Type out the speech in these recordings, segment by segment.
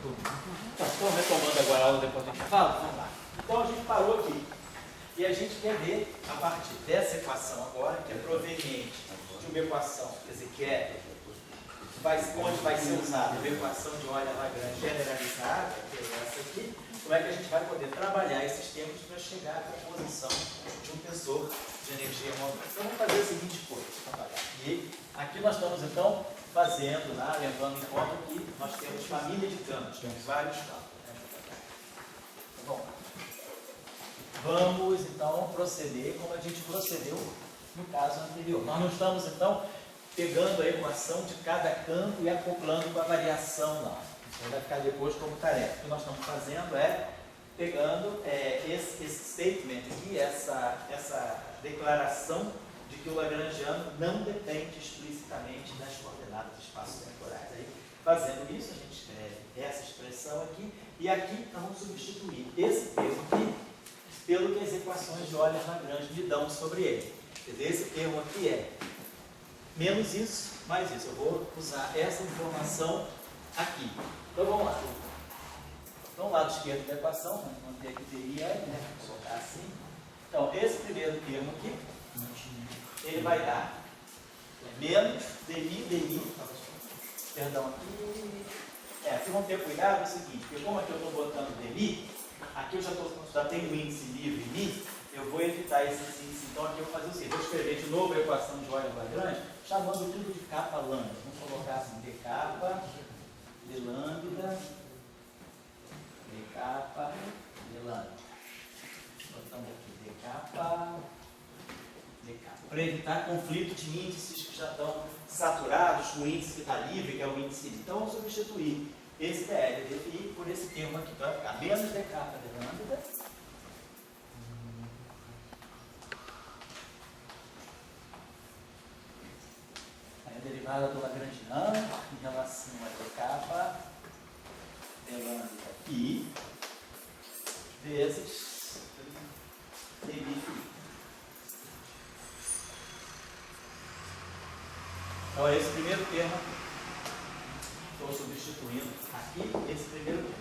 Estamos retomando agora a aula depois do intervalo? Vamos lá. Então a gente parou aqui. E a gente quer ver, a partir dessa equação agora, que é proveniente de uma equação, quer dizer, que é onde vai ser usada uma equação de Euler-Lagrange generalizada, que é essa aqui, como é que a gente vai poder trabalhar esses termos para chegar à composição de um tensor de energia móvel. Então vamos fazer a seguinte coisa. E aqui nós estamos então fazendo, levando em conta que nós temos família de campos, temos vários campos. Bom, vamos então proceder como a gente procedeu no caso anterior. Nós não estamos então pegando a equação de cada campo e acoplando com a variação, não. Isso vai ficar depois como tarefa. O que nós estamos fazendo é pegando esse statement aqui, essa declaração de que o lagrangiano não depende explicitamente das coordenadas espaço-temporais. Aí, fazendo isso, a gente escreve essa expressão aqui, e aqui nós vamos substituir esse termo aqui pelo que as equações de Euler-Lagrange me dão sobre ele. Quer dizer, esse termo aqui é menos isso, mais isso. Eu vou usar essa informação aqui. Então vamos lá. Então, o lado esquerdo da equação, vamos manter aqui DI, vou colocar assim. Então, esse primeiro termo aqui, ele vai dar menos DI, perdão, aqui vamos ter cuidado, é o seguinte, porque como aqui eu estou botando DI, aqui eu já tenho o índice livre em mim, eu vou evitar esse índice, então aqui eu vou fazer o seguinte, vou escrever de novo a equação de Euler-Lagrange, chamando tudo de capa lambda. Vamos colocar assim, d capa, d lambda, d capa, d lambda. Botamos aqui d capa, d capa. Para evitar conflito de índices que já estão saturados com o índice que está livre, que é o índice livre. Então, vamos substituir esse DL, DFI, por esse termo aqui. Então, vai ficar menos d capa, d lambda. A derivada do lagrangiano em relação a d capa, d lambda i, vezes dFi. Então, esse primeiro termo aqui. Estou substituindo aqui,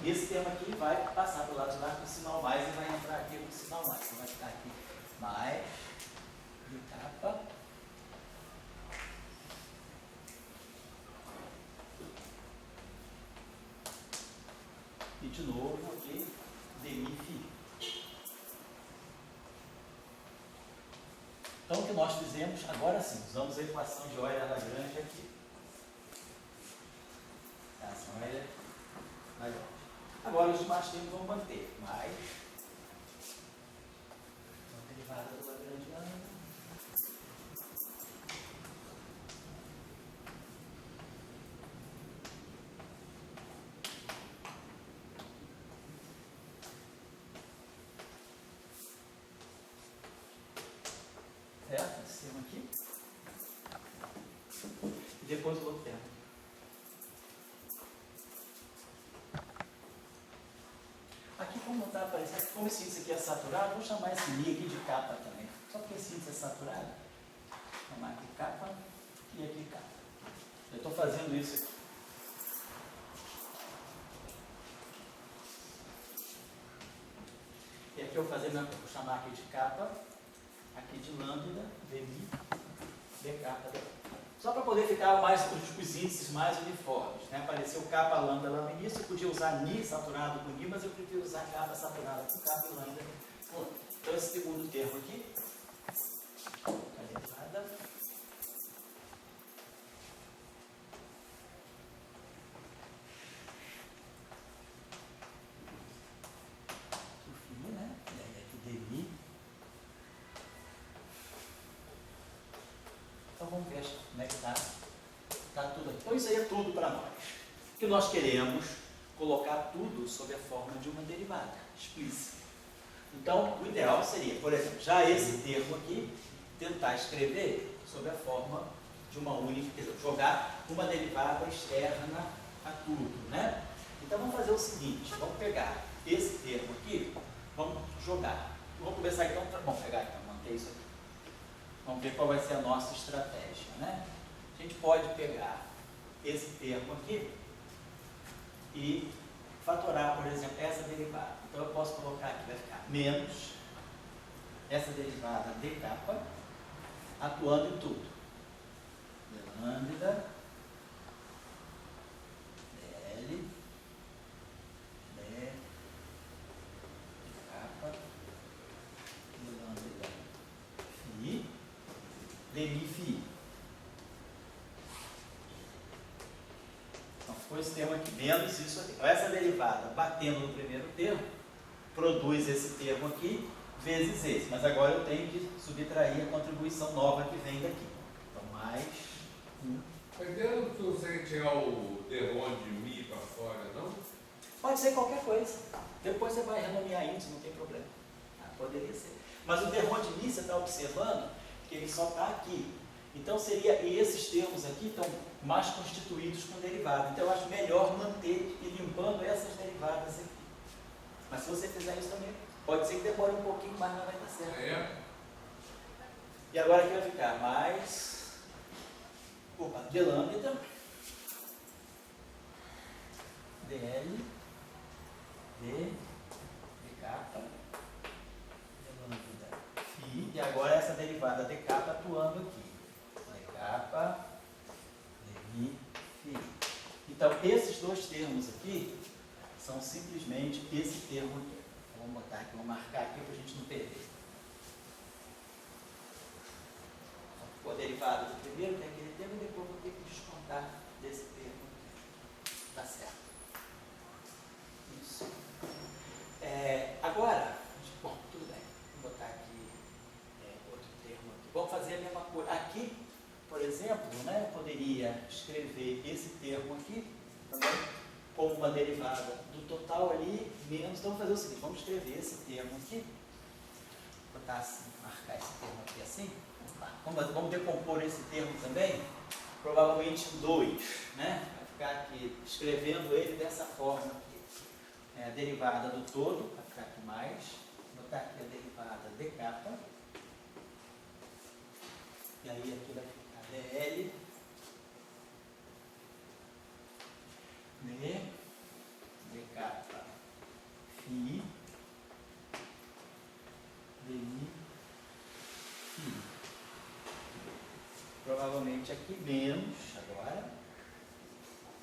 esse termo aqui vai passar para o lado de lá com o sinal mais e vai entrar aqui com o sinal mais. Então, vai ficar aqui mais d capa. E de novo aqui, dFi. Então, o que nós fizemos, agora sim, usamos a equação de Euler-Lagrange aqui. Essa Euler-Lagrange. Agora, os demais termos vão manter, mais a derivada do lagrangiano. Certo? Esse termo aqui. E depois o outro termo. Aqui, como não está aparecendo, como esse índice aqui é saturado, vou chamar esse Mi aqui de capa também. Só porque esse índice é saturado. Vou chamar aqui capa e aqui capa. Eu estou fazendo isso aqui. E aqui eu vou fazer, vou chamar aqui de capa. Aqui de lambda, dmi, d capa. Só para poder ficar mais os índices mais uniformes. Né? Apareceu capa, lambda, lambda início. Eu podia usar mi saturado com mi, mas eu prefiro usar capa saturada com capa e lambda com lambda. Então, esse segundo termo aqui, a derivada. O né? E aí aqui dmi. Então vamos ver como é que está tudo aqui. Então isso aí é tudo para nós. O que nós queremos colocar tudo sob a forma de uma derivada explícita. Então o ideal seria, por exemplo, já esse termo aqui, tentar escrever sob a forma de uma única, quer dizer, jogar uma derivada externa a tudo, né? Então vamos fazer o seguinte, vamos pegar esse termo aqui, vamos jogar. Vamos começar então, vamos pegar então, manter isso aqui. Vamos ver qual vai ser a nossa estratégia, né? A gente pode pegar esse termo aqui e fatorar, por exemplo, essa derivada. Então eu posso colocar aqui, vai ficar menos essa derivada de capa atuando em tudo. De lambda, dl, de capa, de lambda, phi, de mi, phi. Então ficou esse termo aqui, menos isso aqui. Então essa derivada batendo no primeiro termo, produz esse termo aqui, vezes esse. Mas agora eu tenho que subtrair a contribuição nova que vem daqui. Então, mais 1. Mas deu não consegue tirar o derron de mi para fora, não? Pode ser qualquer coisa. Depois você vai renomear índice, não tem problema. Poderia ser. Mas o derron de mi, você está observando que ele só está aqui. Então, seria esses termos aqui estão mais constituídos com derivada. Então, eu acho melhor manter e limpando essas derivadas aqui. Mas se você fizer isso também, pode ser que demore um pouquinho, mas não vai dar certo. É. E agora aqui vai ficar mais de lambda, dl, de capa, de lambda, phi, e agora essa derivada de capa atuando aqui. De capa, de mi, phi. Então, esses dois termos aqui são simplesmente esse termo aqui. Então, vamos botar aqui, vamos marcar aqui para a gente não perder. Ficou a derivada do primeiro, tem aquele termo, e depois vou ter que descontar desse termo aqui. Tá certo. Isso. Agora, bom, tudo bem. Vou botar aqui outro termo aqui. Vamos fazer a mesma coisa. Aqui, por exemplo, né, eu poderia escrever esse termo aqui também como uma derivada do total ali, menos. Então, vamos fazer o seguinte, vamos escrever esse termo aqui. Vou botar assim, marcar esse termo aqui assim. Vamos decompor esse termo também, provavelmente em 2, né? Vai ficar aqui escrevendo ele dessa forma aqui. A derivada do todo, vai ficar aqui mais. Vou botar aqui a derivada de capa. E aí aqui vai ficar dl, de capa, phi, de mi, phi. Provavelmente aqui menos, agora,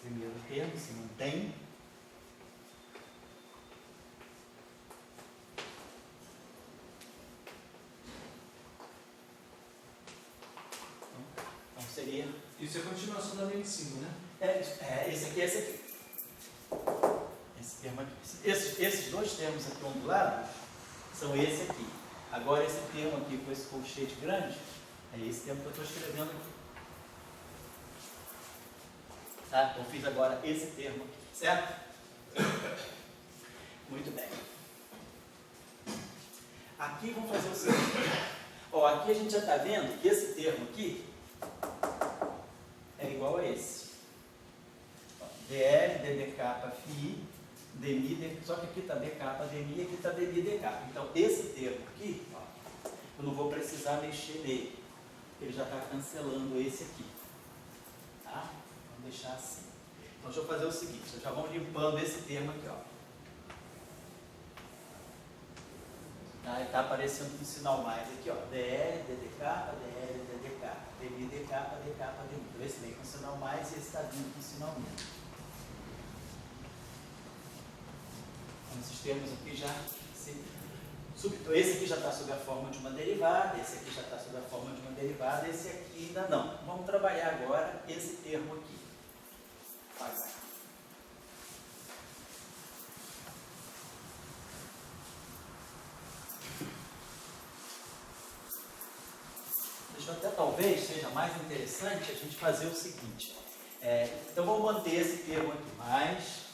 primeiro termo, se mantém. Então seria... Isso é continuação da medicina, né? Esse aqui. Esse termo aqui. Esses dois termos aqui ondulados são esse aqui. Agora esse termo aqui com esse colchete grande, é esse termo que eu estou escrevendo aqui. Tá? Então fiz agora esse termo aqui, certo? Muito bem. Aqui vamos fazer o seguinte. Ó, aqui a gente já está vendo que esse termo aqui é igual a esse. dl, d de capa, phi, d mi, só que aqui está d capa, d mi, aqui está d mi, d capa. Então esse termo aqui, ó, eu não vou precisar mexer nele. Ele já está cancelando esse aqui. Tá? Vamos deixar assim. Então deixa eu fazer o seguinte, já vamos limpando esse termo aqui, ó. Tá? Ele está aparecendo um sinal mais aqui, ó. dl, d de capa, dl, d de capa, d mi, d capa, d capa, d mi. Então esse vem com sinal mais e esse está vindo com sinal menos. Então esses termos aqui já esse aqui já está sob a forma de uma derivada, esse aqui já está sob a forma de uma derivada, esse aqui ainda não. Vamos trabalhar agora esse termo aqui. Vai. Deixa eu até, talvez seja mais interessante a gente fazer o seguinte. Então vamos manter esse termo aqui mais.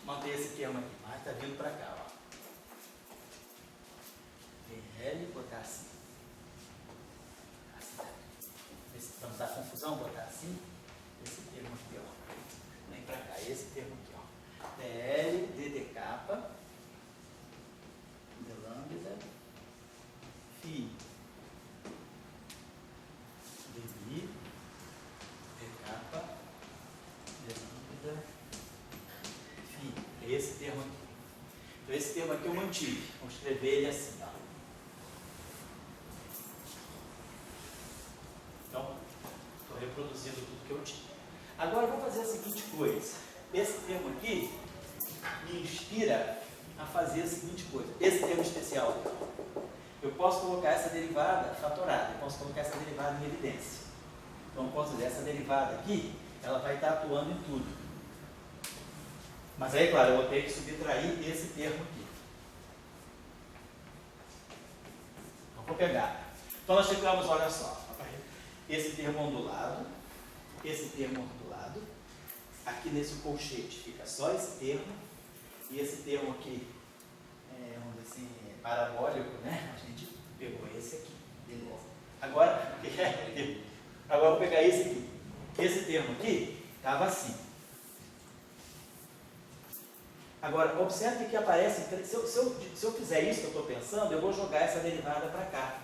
Manter esse termo aqui mais, está vindo para cá, ó. dl, botar assim. Para não dar confusão, botar assim. Esse termo aqui, ó. Vem para cá, esse termo aqui, ó. dl, d de capa, de lambda, phi, de mi, de capa, de lambda, É esse termo aqui. Então esse termo aqui eu mantive. Vou escrever ele assim, ó. Então, estou reproduzindo tudo que eu tinha. Agora eu vou fazer a seguinte coisa. Esse termo aqui me inspira a fazer a seguinte coisa. Esse termo especial, eu posso colocar essa derivada fatorada, eu posso colocar essa derivada em evidência. Então eu posso dizer, essa derivada aqui, ela vai estar atuando em tudo. Mas aí, claro, eu vou ter que subtrair esse termo aqui. Então vou pegar. Então nós ficamos, olha só, esse termo ondulado, esse termo ondulado, aqui nesse colchete fica só esse termo, e esse termo aqui, vamos dizer assim, parabólico, né? A gente pegou esse aqui, beleza. Agora eu vou pegar esse aqui. Esse termo aqui estava assim. Agora, observe que aparece, se eu fizer isso que eu estou pensando, eu vou jogar essa derivada para cá,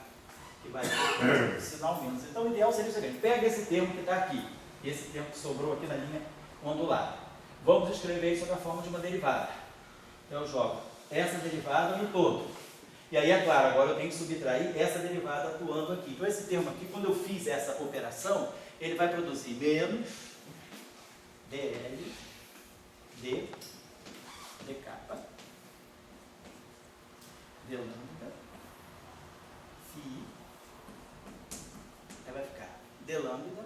que vai ter sinal menos. Então, o ideal seria o seguinte: pega esse termo que está aqui, esse termo que sobrou aqui na linha ondulada. Vamos escrever isso sob a forma de uma derivada. Então, eu jogo essa derivada no todo. E aí, é claro, agora eu tenho que subtrair essa derivada atuando aqui. Então, esse termo aqui, quando eu fiz essa operação, ele vai produzir menos dl d capa d lambda phi, aí vai ficar d lambda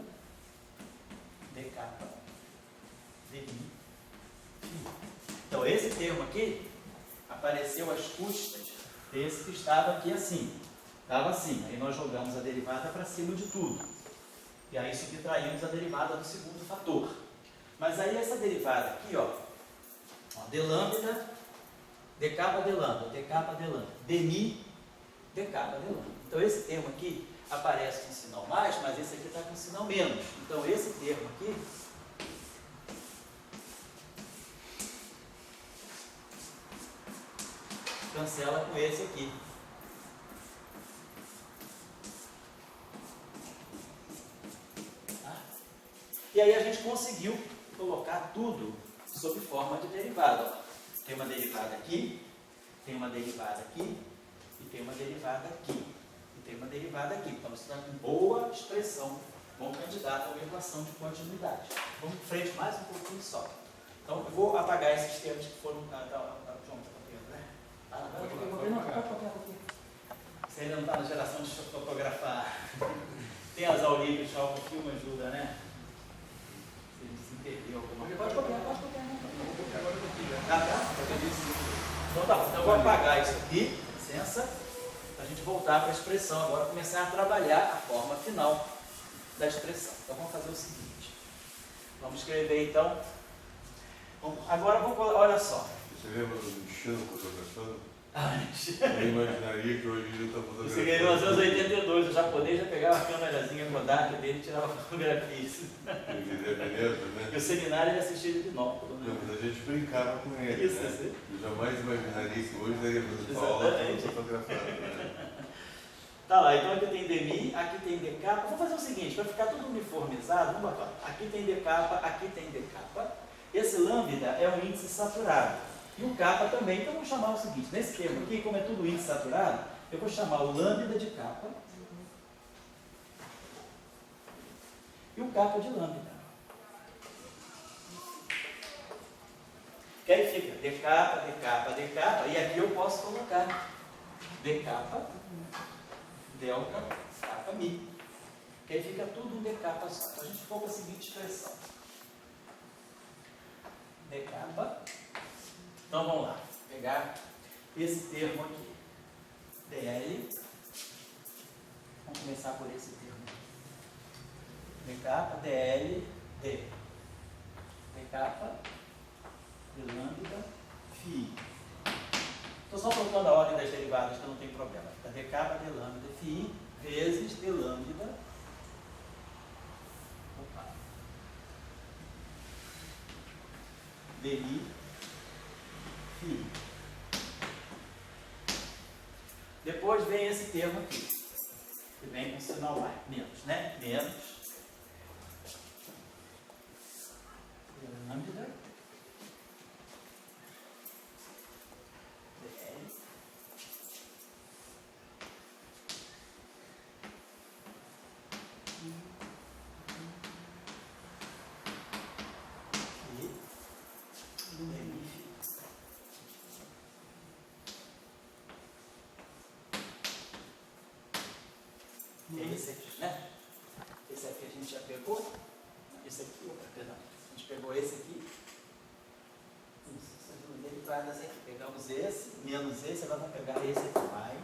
d capa d mi phi. Então esse termo aqui apareceu às custas desse que estava aqui assim, estava assim, aí nós jogamos a derivada para cima de tudo, e aí subtraímos a derivada do segundo fator. Mas aí essa derivada aqui, ó, d lambda, d capa d lambda, d capa d lambda, d mi, d capa d lambda. Então esse termo aqui aparece com sinal mais, mas esse aqui está com sinal menos. Então esse termo aqui cancela com esse aqui. E aí a gente conseguiu colocar tudo sob forma de derivada. Tem uma derivada aqui, tem uma derivada aqui, e tem uma derivada aqui, e tem uma derivada aqui. Então, isso está com boa expressão, bom candidato a uma equação de continuidade. Vamos em frente mais um pouquinho só. Então, eu vou apagar esses termos que foram... João, está copiando, né? Você ainda não está na geração de fotografar. Tem as aulinhas, só um pouquinho, uma ajuda, né? Perdeu alguma coisa. Pode copiar. Então tá bom. Então eu vou apagar isso aqui, licença, para a gente voltar para a expressão agora, começar a trabalhar a forma final da expressão. Então vamos fazer o seguinte. Vamos escrever então. Agora vamos, olha só. Você lembra do Michel fotografando? Eu imaginaria que hoje ele está fotografando. Você ganhou nos anos 82, o japonês já pegava a câmerazinha Kodak dele e tirava fotografias. Ele é beleza, né? E o seminário ele assistia de binóculo, né? Não, mas a gente brincava com ele, Isso, né? assim. Eu jamais imaginaria que hoje daríamos uma aula fotografando, né? Tá lá, então aqui tem dmi, aqui tem d capa. Vamos fazer o seguinte, para ficar tudo uniformizado, vamos botar. Aqui tem d capa, aqui tem d capa. Esse lambda é um índice saturado. E o capa também. Então vamos chamar o seguinte, nesse termo aqui, como é tudo índice saturado, eu vou chamar o lambda de capa e o capa de lambda. Que aí fica d capa, d capa, d capa, e aqui eu posso colocar d capa, delta, capa, mi. Que aí fica tudo um d capa só. Então a gente for com a seguinte expressão. D capa. Então vamos lá, pegar esse termo aqui, dl, vamos começar por esse termo aqui, d capa, dl, d capa, d lambda, phi. Estou só colocando a ordem das derivadas, que não tem problema. Fica d capa, d lambda, phi, vezes d lambda, dmi, phi. Depois vem esse termo aqui, que vem com sinal mais, menos, né? Menos lambda esse aqui, né? Esse aqui a gente já pegou. Esse aqui, perdão. A gente pegou esse aqui. Isso, essas duas derivadas aqui. Pegamos esse, menos esse, agora vamos pegar esse aqui mais.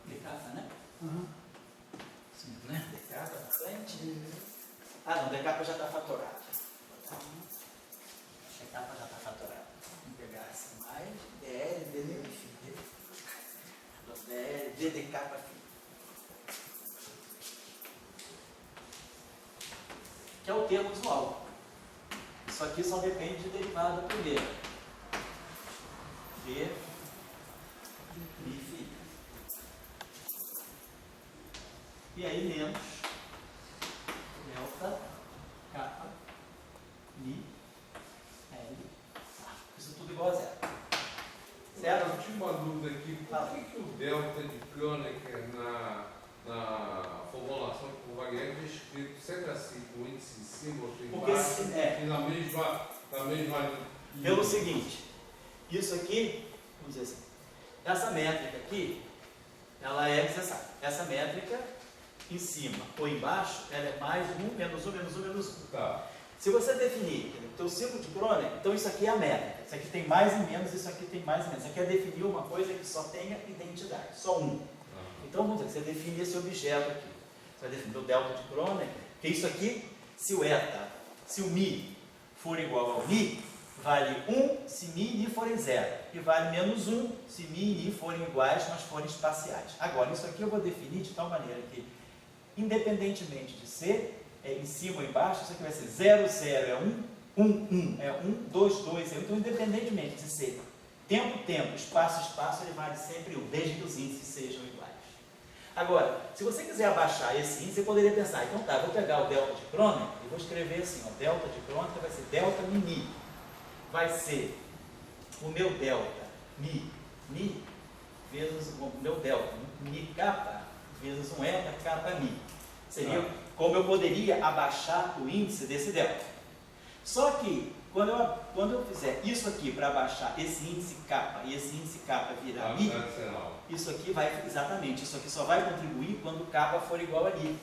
Decata, né? Sim, né? Decata na frente. Ah, não, decata já está fatorado. Decata já está fatorado. Vamos pegar assim mais. DL, DL, DL, D decata, que é o termo usual. Isso aqui só depende de derivada primeira. D, Mi, Fi. E aí menos delta, kappa, Mi, L. Isso tudo igual a zero. Certo? Eu tinha uma dúvida aqui, por que o delta de Kronecker na formulação por Wagner é escrito sempre assim, com índice em cima, ou porque embaixo, e na mesma pelo seguinte, isso aqui, vamos dizer assim, essa métrica aqui, ela é necessária. Essa métrica, em cima ou embaixo, ela é mais 1, menos 1, menos 1, menos 1. Tá. Se você definir o teu ciclo de Kronecker, então isso aqui é a métrica. Isso aqui tem mais e menos, isso aqui tem mais e menos. Isso aqui é definir uma coisa que só tenha identidade, só um. Então, vamos dizer que você define esse objeto aqui. Você vai definir o delta de Kronecker, que isso aqui, se o eta, se o mi for igual ao mi, vale 1 se mi e ni forem 0. E vale menos 1 se mi e ni forem iguais, mas forem espaciais. Agora, isso aqui eu vou definir de tal maneira que, independentemente de ser em cima ou embaixo, isso aqui vai ser 0, 0 é 1, 1, 1 é 1, 2, 2 é 1. Então, independentemente de ser tempo, tempo, espaço, espaço, ele vale sempre 1, desde que os índices sejam iguais. Agora, se você quiser abaixar esse índice, você poderia pensar, então tá, vou pegar o delta de Kronecker e vou escrever assim, o delta de Kronecker vai ser delta mi. Vai ser o meu delta mi vezes o meu delta mi kappa vezes um eta kappa mi. Seria como eu poderia abaixar o índice desse delta. Só que, quando eu fizer isso aqui para abaixar esse índice kappa e esse índice kappa virar mi, isso aqui vai, exatamente, isso aqui só vai contribuir quando o kappa for igual a mi.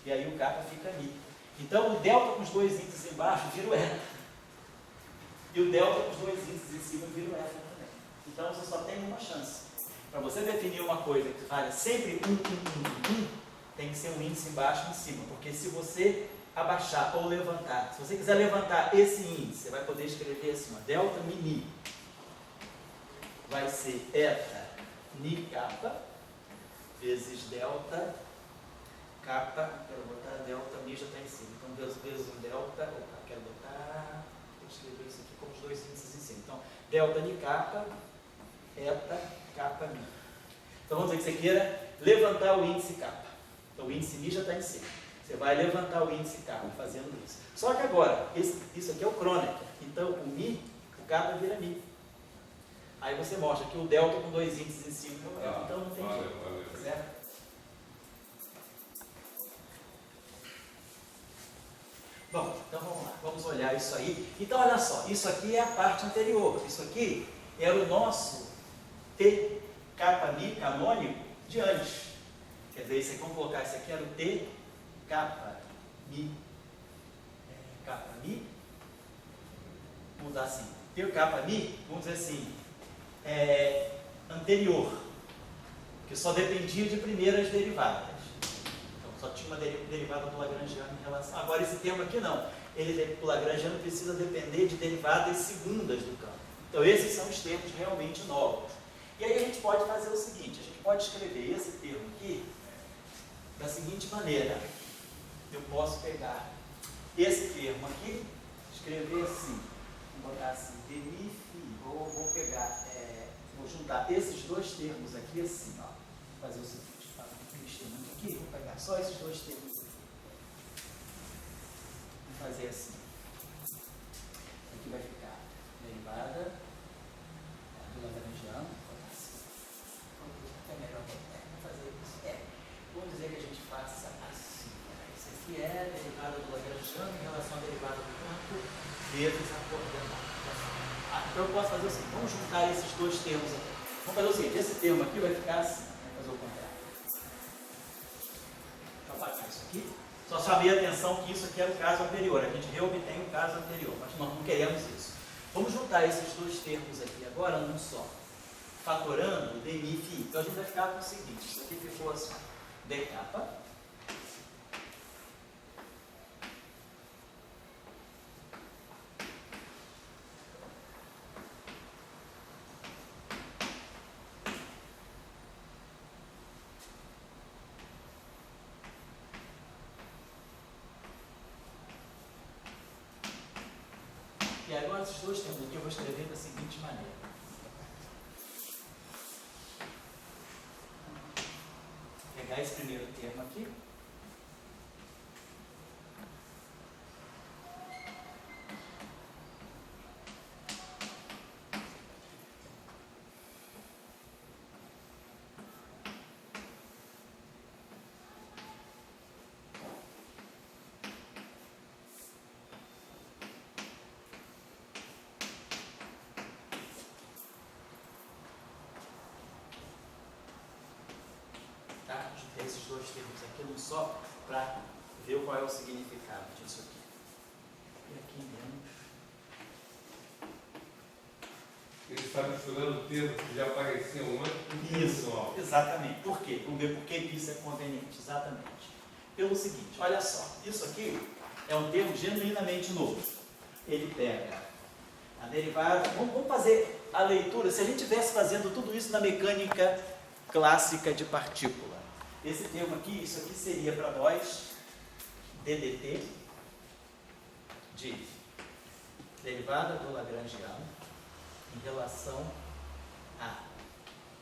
E aí o kappa fica mi. Então o delta com os dois índices embaixo vira o eta. E o delta com os dois índices em cima vira o eta também. Então você só tem uma chance. Para você definir uma coisa que vale sempre 1, tem que ser um índice embaixo e em cima. Porque se você abaixar ou levantar, se você quiser levantar esse índice, você vai poder escrever assim, ó, delta mi vai ser eta ni kappa vezes delta kappa, quero botar delta mi já está em cima, então vezes o delta, quero botar, vou escrever isso aqui com os dois índices em cima, então delta ni kappa, eta kappa mi. Então vamos dizer que você queira levantar o índice kappa, então o índice mi já está em cima, você vai levantar o índice kappa fazendo isso. Só que agora, isso aqui é o Kronecker, então o mi, o kappa vira mi. Aí você mostra que o delta com dois índices em cima é o delta, então não tem jeito, certo? Bom, então vamos lá, vamos olhar isso aí. Então olha só, isso aqui é a parte anterior, isso aqui era o nosso T kappa mi canônico de antes. Quer dizer, se vamos colocar isso aqui era o T kappa mi, vamos dar assim, T kappa mi, vamos dizer assim, anterior, que só dependia de primeiras derivadas. Então, só tinha uma derivada do Lagrangiano em relação. Agora, esse termo aqui não. O Lagrangiano precisa depender de derivadas segundas do campo. Então, esses são os termos realmente novos. E aí a gente pode fazer o seguinte, a gente pode escrever esse termo aqui da seguinte maneira. Eu posso pegar esse termo aqui, escrever assim, vou botar assim, demi, vou pegar, vou juntar esses dois termos aqui assim, ó. Vou fazer o seguinte, mexer muito aqui, vou pegar só esses dois termos aqui. Vou fazer assim. Aqui vai ficar derivada do Lagrangiano, vou botar assim. É melhor fazer isso. Vamos dizer que a gente faça assim. Isso aqui é a derivada do Lagrangiano em relação à derivada do campo vezes a coordenada. Então eu posso fazer assim, vamos juntar esses dois termos aqui. Vamos fazer o seguinte, esse termo aqui vai ficar assim, vamos fazer o contrário. Deixa eu apagar isso aqui. Só chamei a atenção que isso aqui era o caso anterior, a gente reobtém o caso anterior, mas nós não queremos isso. Vamos juntar esses dois termos aqui agora num só, fatorando o DMI FI. Então a gente vai ficar com o seguinte, isso aqui ficou assim, D capa. E agora esses dois termos aqui eu vou escrever da seguinte maneira. Vou pegar esse primeiro termo aqui. Tá? Juntei esses dois termos aqui num só para ver qual é o significado disso aqui. E aqui menos. Ele está misturando termos que já apareciam antes. Isso, exatamente. Por quê? Vamos ver por que isso é conveniente. Exatamente. Pelo seguinte, olha só, isso aqui é um termo genuinamente novo. Ele pega a derivada. Vamos fazer a leitura. Se a gente estivesse fazendo tudo isso na mecânica clássica de partícula, esse termo aqui, isso aqui seria para nós DDT de derivada do Lagrangiano em relação a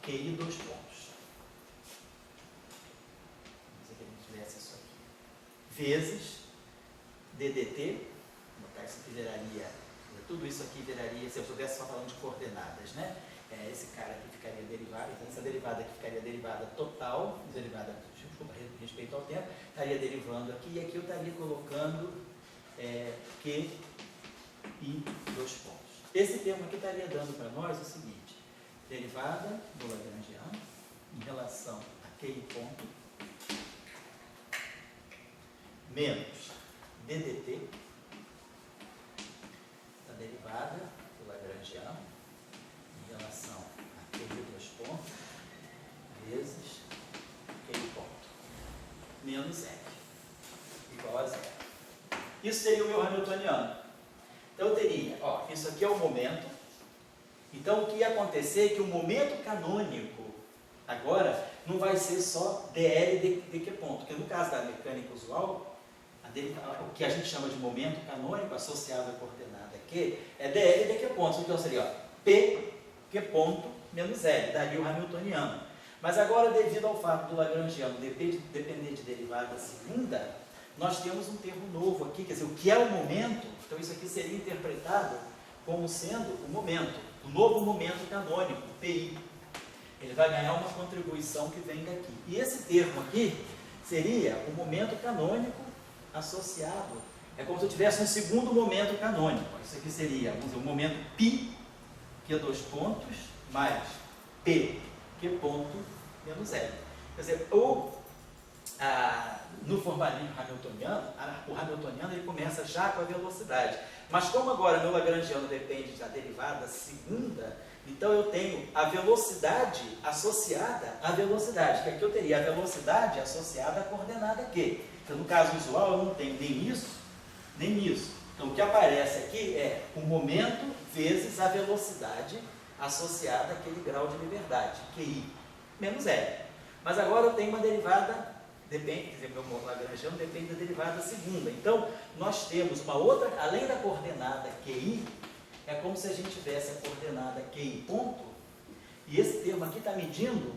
QI dois pontos. Vamos dizer que a gente tivesse isso aqui. Vezes DDT, vou botar isso aqui viraria, tudo isso aqui viraria, se eu estivesse falando de coordenadas, né? Esse cara aqui ficaria derivada, então essa derivada aqui ficaria derivada total, derivada, desculpa, respeito ao tempo, estaria derivando aqui, e aqui eu estaria colocando Q e dois pontos. Esse termo aqui estaria dando para nós o seguinte, derivada do Lagrangiano em relação a Q ponto menos DDT da derivada do Lagrangiano em relação a Q dois pontos vezes Q ponto menos F igual a zero. Isso seria o meu Hamiltoniano. Então eu teria, ó, isso aqui é o momento. Então o que ia acontecer é que o momento canônico agora não vai ser só dl de Q ponto, porque no caso da mecânica usual, o que a gente chama de momento canônico associado à coordenada Q é dl de Q ponto. Então seria ó, P Q ponto menos L, daria o Hamiltoniano. Mas agora, devido ao fato do Lagrangiano depender de derivada segunda, nós temos um termo novo aqui, quer dizer, o que é o momento, então isso aqui seria interpretado como sendo o momento, o novo momento canônico, PI. Ele vai ganhar uma contribuição que vem daqui. E esse termo aqui seria o momento canônico associado, é como se eu tivesse um segundo momento canônico. Isso aqui seria, vamos dizer, o momento π, que é dois pontos, mais P, que é ponto, menos L. Quer dizer, no formalismo hamiltoniano, o hamiltoniano ele começa já com a velocidade. Mas como agora meu Lagrangiano depende da derivada segunda, então eu tenho a velocidade associada à velocidade, que aqui eu teria a velocidade associada à coordenada Q. Então no caso usual eu não tenho nem isso, nem isso. Então o que aparece aqui é o momento vezes a velocidade associada àquele grau de liberdade, QI, menos L. Mas agora eu tenho uma derivada, depende, quer dizer, meu Lagrangiano depende da derivada segunda. Então, nós temos uma outra, além da coordenada QI, é como se a gente tivesse a coordenada QI ponto, e esse termo aqui está medindo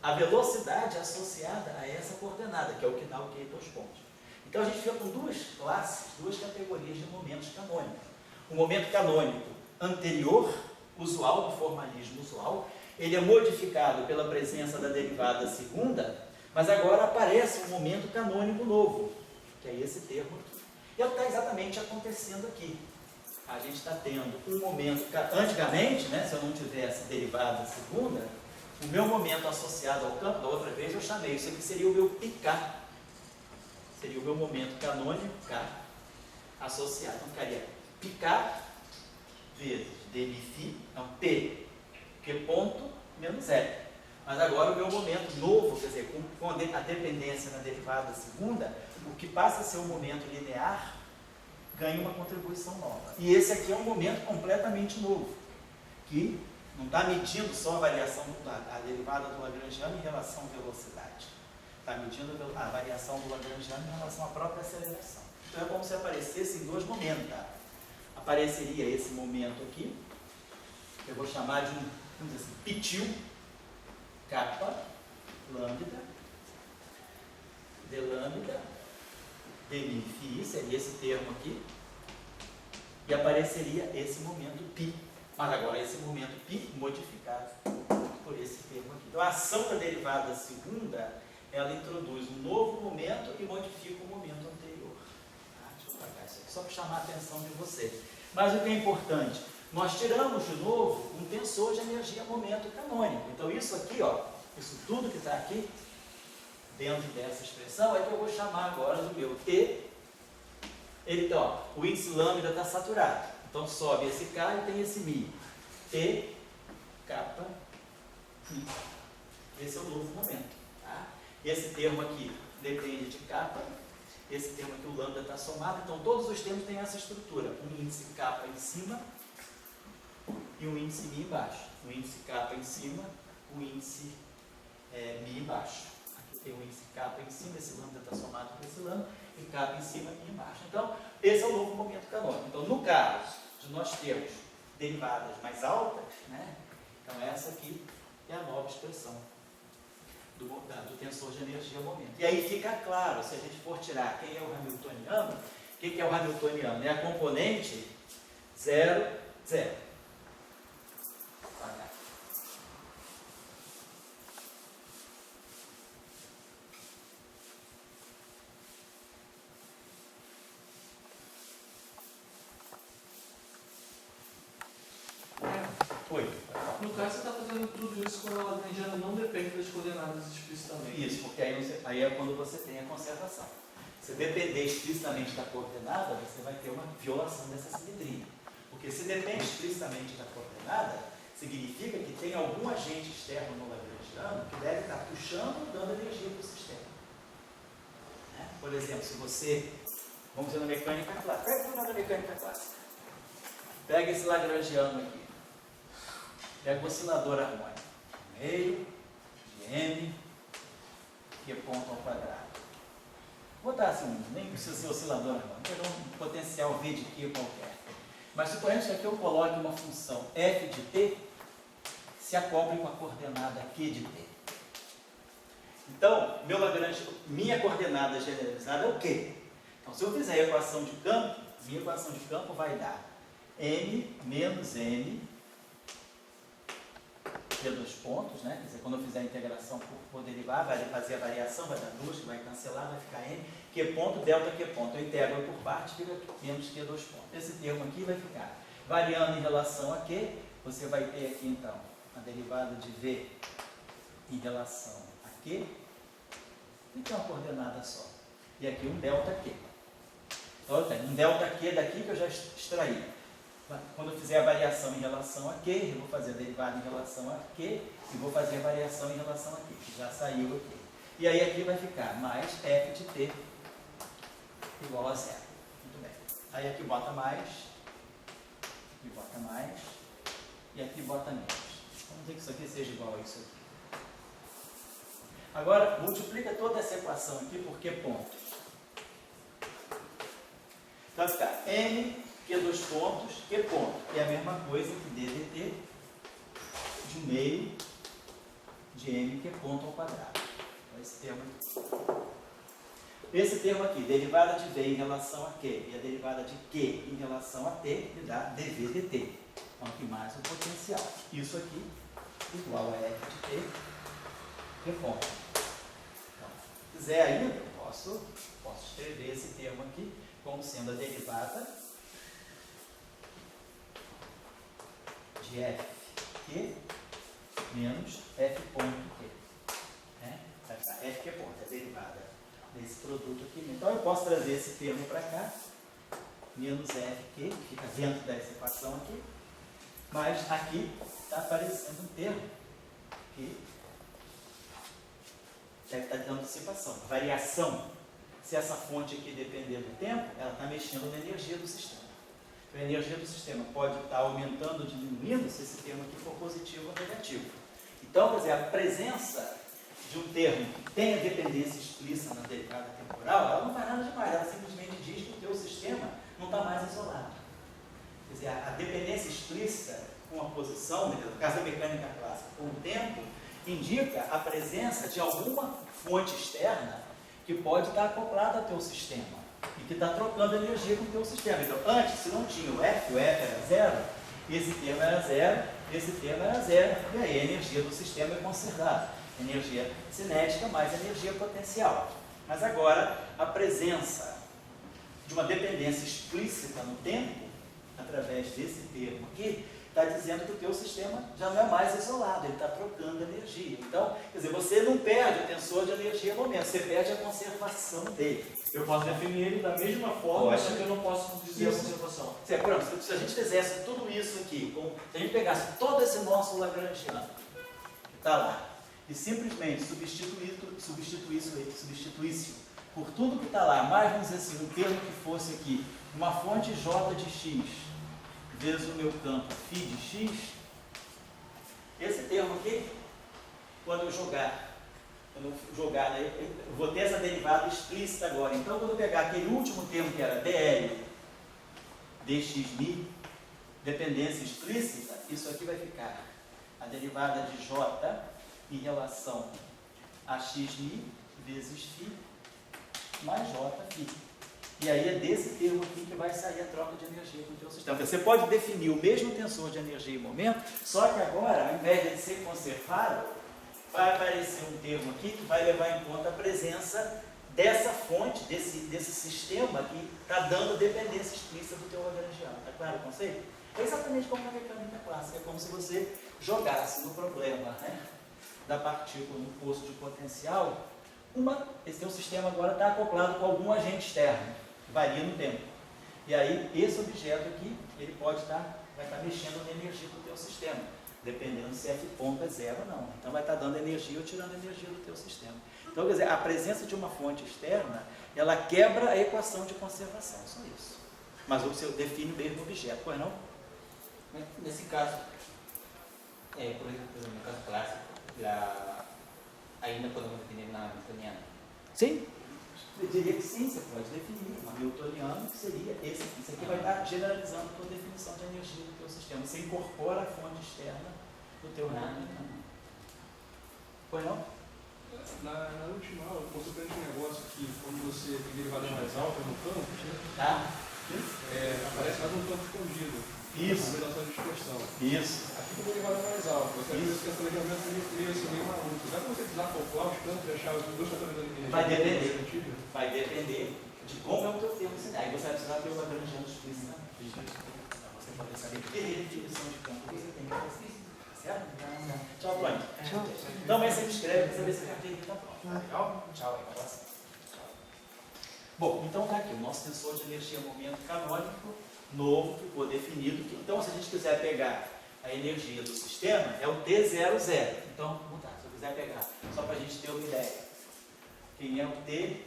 a velocidade associada a essa coordenada, que é o que dá o QI dois pontos. Então, a gente fica com duas classes, duas categorias de momentos canônicos. O momento canônico anterior, usual, do formalismo usual, ele é modificado pela presença da derivada segunda, mas agora aparece um momento canônico novo, que é esse termo aqui. E é o que está exatamente acontecendo aqui. A gente está tendo um momento, antigamente, né, se eu não tivesse derivada segunda, O meu momento associado ao campo, da outra vez eu chamei, isso aqui seria o meu picar. Seria o meu momento canônico, K, associado. Então ficaria picar vezes D, Mi, Fi, então P, Q ponto, menos L. Mas agora o meu momento novo, quer dizer, com a dependência na derivada segunda, o que passa a ser um momento linear, ganha uma contribuição nova. E esse aqui é um momento completamente novo, que não está medindo só a variação, a derivada do Lagrangiano em relação à velocidade. Está medindo a variação do Lagrangiano em relação à própria aceleração. Então é como se aparecesse em dois momentos. Tá? Apareceria esse momento aqui, que eu vou chamar de um, vamos dizer assim, pitil, kappa, lambda, d lambda, d mi phi, seria esse termo aqui, e apareceria esse momento π. Mas agora esse momento π modificado por esse termo aqui. Então a ação da derivada segunda, ela introduz um novo momento e modifica o momento anterior. Tá? Deixa eu apagar isso aqui, só para chamar a atenção de você. Mas o que é importante, nós tiramos de novo um tensor de energia momento canônico. Então isso aqui, ó, isso tudo que está aqui, dentro dessa expressão, é que eu vou chamar agora do meu T. Ele, ó, o índice lambda está saturado. Então sobe esse K e tem esse Mi. T, kappa, Mi. Esse é o novo momento. Tá? Esse termo aqui depende de kappa. Esse termo aqui, o lambda, está somado. Então todos os termos têm essa estrutura. Um índice kappa em cima e um índice Mi embaixo. O índice kappa em cima, o índice Mi embaixo. Aqui tem o índice kappa em cima, esse lambda está somado com esse lambda, e kappa em cima e embaixo. Então, esse é o novo momento canônico. Então, no caso de nós termos derivadas mais altas, né? Então essa aqui é a nova expressão do tensor de energia momento. E aí fica claro, se a gente for tirar quem é o hamiltoniano, o que é o hamiltoniano? É a componente 0, 0. Oi. No caso, você está fazendo tudo isso quando a lagrangiana não depende das coordenadas explicitamente. Isso, porque aí é quando você tem a conservação. Se depender explicitamente da coordenada, você vai ter uma violação dessa simetria. Porque se depende explicitamente da coordenada, significa que tem algum agente externo no lagrangiano que deve estar puxando ou dando energia para o sistema. Né? Por exemplo, se você, vamos dizer, na mecânica clássica, pega na mecânica clássica, pega esse lagrangiano aqui, pega o oscilador harmônico, meio de m, que ponto ao quadrado. Vou botar assim, nem precisa ser oscilador harmônico, vou pegar um potencial v de Q qualquer. Mas suponhamos que aqui eu coloque uma função f de t, se acople com a coordenada q de t. Então, minha coordenada generalizada é o quê? Então, se eu fizer a equação de campo, minha equação de campo vai dar m menos n, Q dois pontos, né? Quer dizer, quando eu fizer a integração por derivar, vai fazer a variação, vai dar 2, que vai cancelar, vai ficar n, Q ponto, delta Q ponto. Eu integro por parte, fica menos Q dois pontos. Esse termo aqui vai ficar variando em relação a Q, você vai ter aqui então a derivada de V em relação a Q, e tem uma coordenada só. E aqui um delta Q. Então eu tenho um delta Q daqui que eu já extraí. Quando eu fizer a variação em relação a Q, eu vou fazer a derivada em relação a Q e vou fazer a variação em relação a Q, que já saiu aqui. E aí aqui vai ficar mais f de t igual a 0. Muito bem. Aí aqui bota mais, aqui bota mais e aqui bota menos. Vamos dizer que isso aqui seja igual a isso aqui. Agora, multiplica toda essa equação aqui por Q pontos. Então vai ficar m Q dois pontos, Q ponto, que é a mesma coisa que d dt de meio de m Q ponto ao quadrado. Então, esse termo aqui, derivada de v em relação a q e a derivada de q em relação a t, me dá dv dt. Então aqui mais o potencial. Isso aqui igual a f de t, Q ponto. Então, se quiser ainda, eu posso escrever esse termo aqui como sendo a derivada de f q menos f ponto Q. Né? Vai ficar f que é ponto, é derivada desse produto aqui. Então eu posso trazer esse termo para cá, menos f que fica dentro dessa equação aqui, mas aqui está aparecendo um termo que deve estar dando dissipação, variação. Se essa fonte aqui depender do tempo, ela está mexendo na energia do sistema. Então, a energia do sistema pode estar aumentando ou diminuindo se esse termo aqui for positivo ou negativo. Então, quer dizer, a presença de um termo que tenha dependência explícita na derivada temporal, ela não faz nada demais, ela simplesmente diz que o teu sistema não está mais isolado. Quer dizer, a dependência explícita com a posição, no caso da mecânica clássica, com o tempo, indica a presença de alguma fonte externa que pode estar acoplada ao teu sistema e que está trocando energia com o teu sistema. Então, antes, se não tinha o F era zero, esse termo era zero, esse termo era zero, e aí a energia do sistema é conservada. Energia cinética mais energia potencial. Mas agora, a presença de uma dependência explícita no tempo, através desse termo aqui, está dizendo que o teu sistema já não é mais isolado, ele está trocando energia. Então, quer dizer, você não perde o tensor de energia no momento, você perde a conservação dele. Eu posso definir ele da mesma forma, só que eu não posso dizer a conservação. Pronto, se a gente fizesse tudo isso aqui, se a gente pegasse todo esse nosso lagrangiano, que está lá, e simplesmente substituísse por tudo que está lá, mais, vamos dizer assim, um termo que fosse aqui, uma fonte J de X, vezes o meu campo φ de X, esse termo aqui, quando eu jogar, né, eu vou ter essa derivada explícita agora. Então, quando eu pegar aquele último termo que era dl dxmi, dependência explícita, isso aqui vai ficar a derivada de j em relação a xmi vezes φ mais j φ. E aí é desse termo aqui que vai sair a troca de energia com o teu sistema. Você pode definir o mesmo tensor de energia e momento, só que agora, ao invés de ser conservado, vai aparecer um termo aqui que vai levar em conta a presença dessa fonte, desse sistema que está dando dependência explícita do teu lagrangiano. Está claro o conceito? É exatamente como na mecânica clássica. É como se você jogasse no problema, né, da partícula no poço de potencial, esse teu sistema agora está acoplado com algum agente externo, que varia no tempo. E aí, esse objeto aqui, ele vai estar mexendo na energia do teu sistema, dependendo se F ponto é zero ou não. Então, vai estar dando energia ou tirando energia do teu sistema. Então, quer dizer, a presença de uma fonte externa, ela quebra a equação de conservação, só isso. Mas você define o mesmo objeto, pois não? Nesse caso, por exemplo, no caso clássico, ainda podemos definir na newtoniana? Sim. Eu diria que sim, você pode definir. O newtoniano seria esse aqui. Isso aqui vai estar generalizando a tua definição de energia do teu sistema. Você incorpora a fonte externa do teu newtoniano. Pois não? Na última aula, eu surpreendi um negócio que quando você tem derivada mais alta no campo, Tá? aparece mais um campo escondido. Isso. Uma relação de dispersão. Isso. Aqui tem derivada mais alta. Você às vezes pensa no regulamento meio maluco. Dá para você desacoplar os campos e achar os dois fatores da energia? Vai depender. Vai depender de como é o teu termo cinético. Aí você vai precisar ter o lagrangiano explícito. Você pode saber que definição de campo você tem que fazer. Certo? Tchau, Tony. Então, amanhã você me escreve para saber se a carteira está pronta. Legal? Tchau. Bom, então tá aqui o nosso tensor de energia momento canônico novo ficou definido. Então, se a gente quiser pegar a energia do sistema, é o T00. Então, vamos lá, se eu quiser pegar, só para a gente ter uma ideia. Quem é o T00?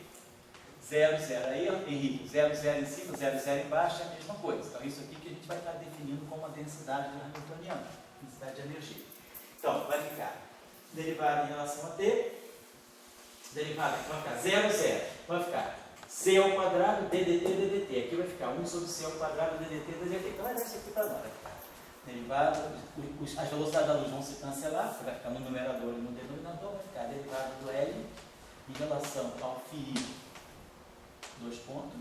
Aí, Henrique, 00 em cima, 00 embaixo é a mesma coisa. Então, isso aqui que a gente vai estar definindo como a densidade hamiltoniana, densidade de energia. Então, vai ficar derivada em relação a T, derivada vai ficar 00, vai ficar C ao quadrado, DDT. Aqui vai ficar 1 sobre C ao quadrado, DDT. Então, vai dar isso aqui para nós. Derivada, as velocidades da luz vão se cancelar, vai ficar no numerador e no denominador, vai ficar derivada do L em relação ao φ, 2 pontos.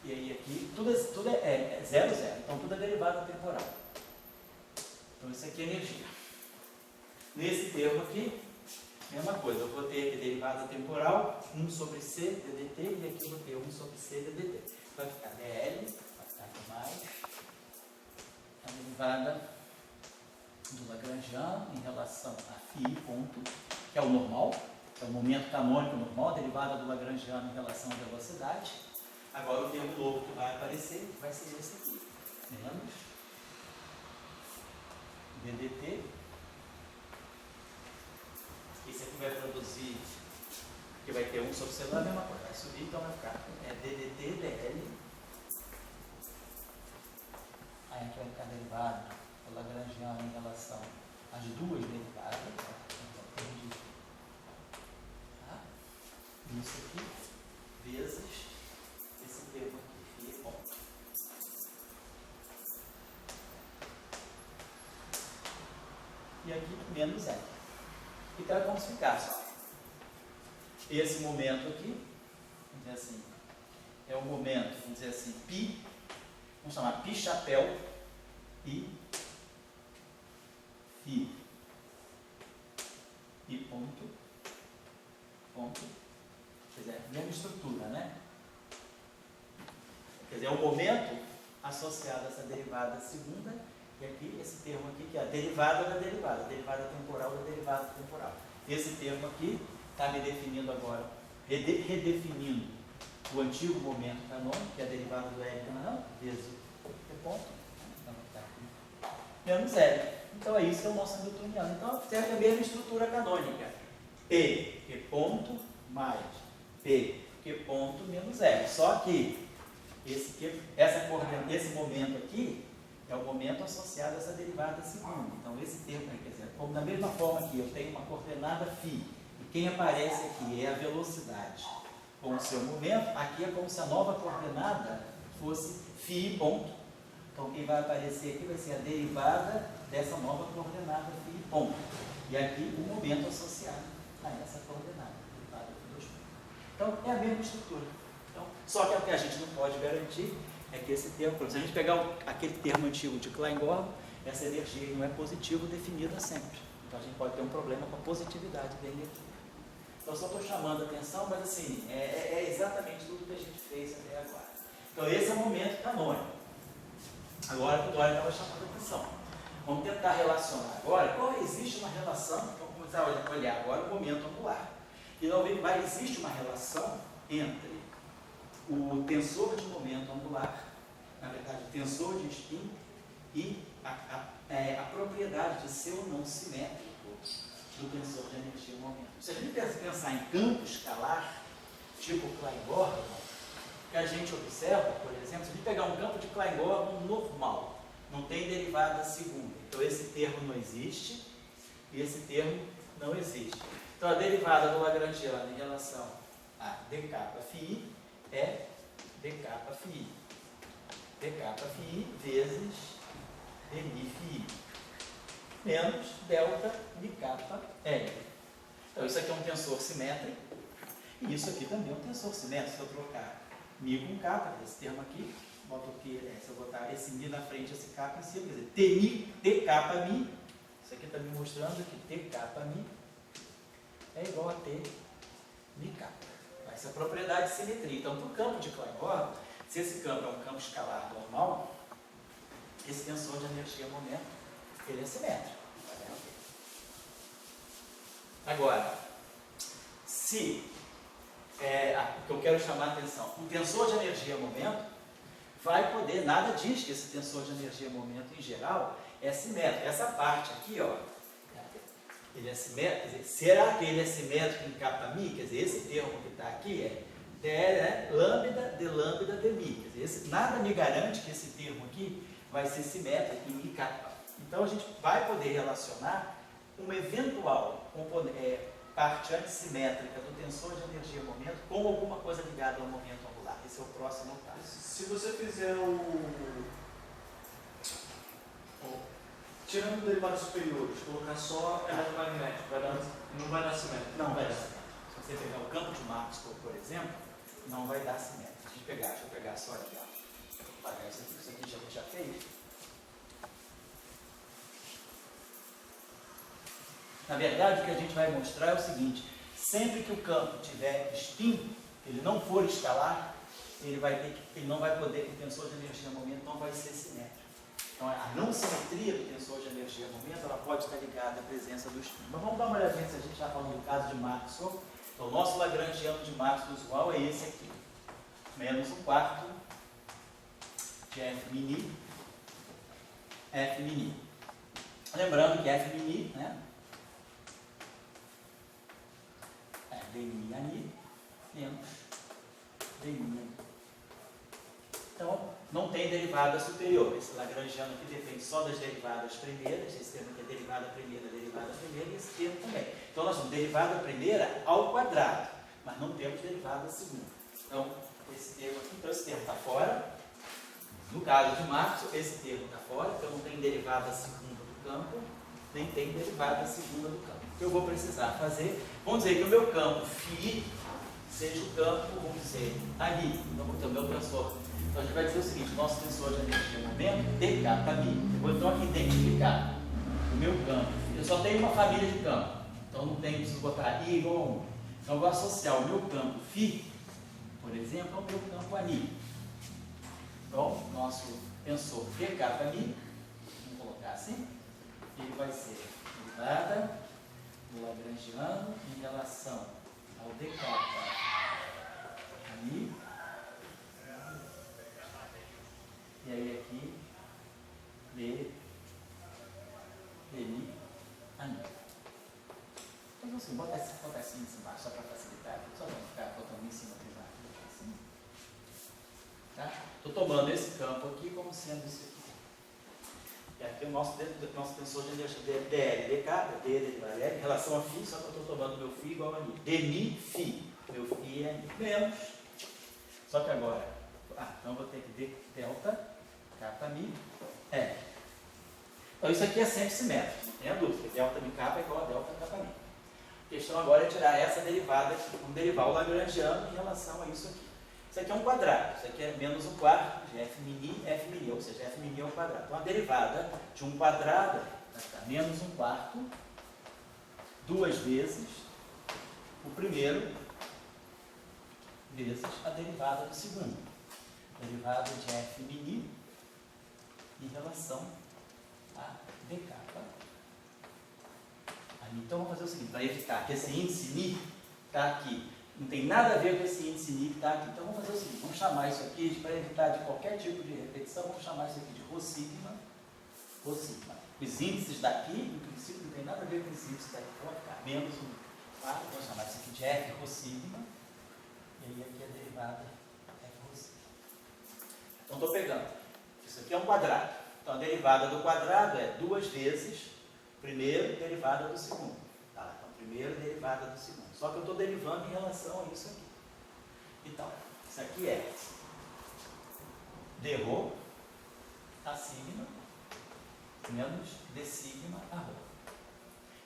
E aí aqui, tudo é 0, 0. Então, tudo é derivada temporal. Então, isso aqui é energia. Nesse termo aqui, mesma coisa, eu vou ter aqui derivada temporal, 1 sobre C ddt, e aqui eu vou ter 1 sobre C ddt. Vai ficar dl, vai ficar aqui mais, a derivada do Lagrangiano em relação a φ ponto, que é o normal, que é o momento canônico normal, a derivada do Lagrangiano em relação à velocidade. Agora o termo novo que vai aparecer vai ser esse aqui, menos ddt. Esse aqui vai produzir, que vai ter 1 sobre c é a mesma coisa, vai subir, então vai ficar ddt dl. Aí aqui vai ficar derivado do Lagrangiano em relação às duas derivadas. Tá? Isso aqui vezes esse termo aqui, φ ponto. E aqui menos L. Então é como se ficasse, ó. Esse momento aqui, vamos dizer assim, é o momento, vamos dizer assim, π, vamos chamar π chapéu e φ. E ponto, quer dizer, mesma estrutura, né? Quer dizer, é o momento associado a essa derivada segunda, e aqui, esse termo aqui, que é a derivada da derivada, a derivada temporal da derivada temporal. Esse termo aqui está me definindo agora, redefinindo o antigo momento canônico, que é a derivada do L canal, vezes o ponto, menos L. Então é isso que é o nosso hamiltoniano. Então serve a mesma estrutura canônica. P, Q ponto, mais P, Q ponto, menos L. Só que esse momento aqui é o momento associado a essa derivada segunda. Então esse termo, quer dizer, como da mesma forma que eu tenho uma coordenada φ, e quem aparece aqui é a velocidade com o seu momento, aqui é como se a nova coordenada fosse φ ponto. Então quem vai aparecer aqui vai ser a derivada dessa nova coordenada φ ponto. E aqui o momento associado a essa coordenada, derivada de 2 pontos. Então é a mesma estrutura. Então, só que o que a gente não pode garantir é que esse termo, por exemplo, se a gente pegar aquele termo antigo de Klein-Gordon, essa energia não é positiva definida sempre. Então a gente pode ter um problema com a positividade da energia. Então só estou chamando a atenção, mas assim, é exatamente tudo que a gente fez até agora. Então esse é o momento canônico. Agora que o Dória estava chamando a atenção. Vamos tentar relacionar agora, existe uma relação, vamos começar a olhar agora o momento angular. E existe uma relação entre o tensor de momento angular, na verdade o tensor de spin, e a propriedade de ser ou não simétrico do tensor de energia e momento. Se a gente pensar em campo escalar, tipo Klein-Gordon, que a gente observa, por exemplo, se a gente pegar um campo de Klein-Gordon normal, não tem derivada segunda, então esse termo não existe e esse termo não existe. Então a derivada do Lagrangiano em relação a dkφi é dkφi. dkφi vezes dμφi menos delta μkL. Então isso aqui é um tensor simétrico e isso aqui também é um tensor simétrico. Se eu trocar μ com k, esse termo aqui, boto aqui, se eu botar esse μ na frente, esse k em cima, quer dizer, tkμ, isso aqui está me mostrando que tkμ é igual a tμk. Essa é a propriedade de simetria. Então, para o campo de Klein-Gordon, se esse campo é um campo escalar normal, esse tensor de energia-momento, ele é simétrico. Agora, se o que eu quero chamar a atenção, o tensor de energia-momento vai poder, nada diz que esse tensor de energia-momento em geral é simétrico. Essa parte aqui, ó, ele é simétrico, quer dizer, será que ele é simétrico em κμ? Quer dizer, esse termo que está aqui é lambda de lambda de μ. Quer dizer, nada me garante que esse termo aqui vai ser simétrico em μk. Então a gente vai poder relacionar uma eventual parte antissimétrica do tensor de energia-momento com alguma coisa ligada ao momento angular. Esse é o próximo passo. Se você fizer tirando derivadas superiores, colocar só eletromagnético, não vai dar simétrico. Não vai dar simétrico. Se você pegar o campo de Maxwell, por exemplo, não vai dar simétrico. Deixa eu pegar só aqui, ó. Vou apagar isso aqui já fez. Na verdade, o que a gente vai mostrar é o seguinte: sempre que o campo tiver spin, ele não for escalar, ele não vai poder, o tensor de energia-momento não vai ser simétrico. Então, a não simetria do tensor de energia-momento, ela pode estar ligada à presença do espinho. Mas vamos dar uma olhadinha se a gente está falando do caso de Maxwell. Então, o nosso lagrangiano de Maxwell usual é esse aqui. Menos 1/4 de F mini, F mini. Lembrando que F mini, né? É D mini ani menos D mini ani. Então, não tem derivada superior. Esse lagrangiano aqui depende só das derivadas primeiras. Esse termo aqui é derivada primeira, e esse termo também. Então, nós temos derivada primeira ao quadrado, mas não temos derivada segunda. Então, esse termo aqui, então esse termo está fora. No caso de Maxwell, esse termo está fora, então não tem derivada segunda do campo, nem tem derivada segunda do campo. O que eu vou precisar fazer? Vamos dizer que o meu campo φ seja o campo, vamos dizer, ali. Então, vou ter o meu tensor. Então, a gente vai dizer o seguinte: nosso tensor de energia momento, dk, eu vou então aqui identificar o meu campo. Eu só tenho uma família de campo, então não tenho, preciso botar I igual a 1. Então, eu vou associar o meu campo φ, por exemplo, ao meu campo ali. Então, nosso tensor dk, vamos colocar assim, ele vai ser derivada do lagrangiano em relação ao dk ali. E aí aqui, D, mi, ani. Então assim, bota assim embaixo, só para facilitar, só para ficar botando em cima primário. Assim. Tá? Estou tomando esse campo aqui como sendo isso aqui. E aqui o nosso tensor de energia dl, dk, d derivada L, em relação a φ, só que eu estou tomando meu φ igual a ani. Dmi, φ. Meu φ é ani. Menos. Só que agora, então eu vou ter que d delta K mi é. Então isso aqui é sempre simétrico, não tem a dúvida. Delta mi K é igual a delta K mi. A questão agora é tirar essa derivada aqui, vamos derivar o lagrangiano em relação a isso aqui. Isso aqui é um quadrado, isso aqui é menos 1/4 de F mini, ou seja, F mini é um quadrado. Então a derivada de um quadrado vai ficar menos 1/4, duas vezes o primeiro, vezes a derivada do segundo. Derivada de F mini em relação a dk. Então vamos fazer o seguinte, para evitar que esse índice ni está aqui, não tem nada a ver com esse índice ni que está aqui. Então vamos fazer o seguinte, vamos chamar isso aqui, para evitar de qualquer tipo de repetição, vamos chamar isso aqui de ρ sigma. Os índices daqui, em princípio, não tem nada a ver com esse índice daqui, então vai ficar menos 1/4, vamos chamar isso aqui de F ρ sigma, e aí aqui a derivada F ρ sigma. Então estou pegando. Isso aqui é um quadrado. Então, a derivada do quadrado é duas vezes primeiro derivada do segundo. Tá? Então, primeiro derivada do segundo. Só que eu estou derivando em relação a isso aqui. Então, isso aqui é d ρ a sigma menos d sigma a ρ.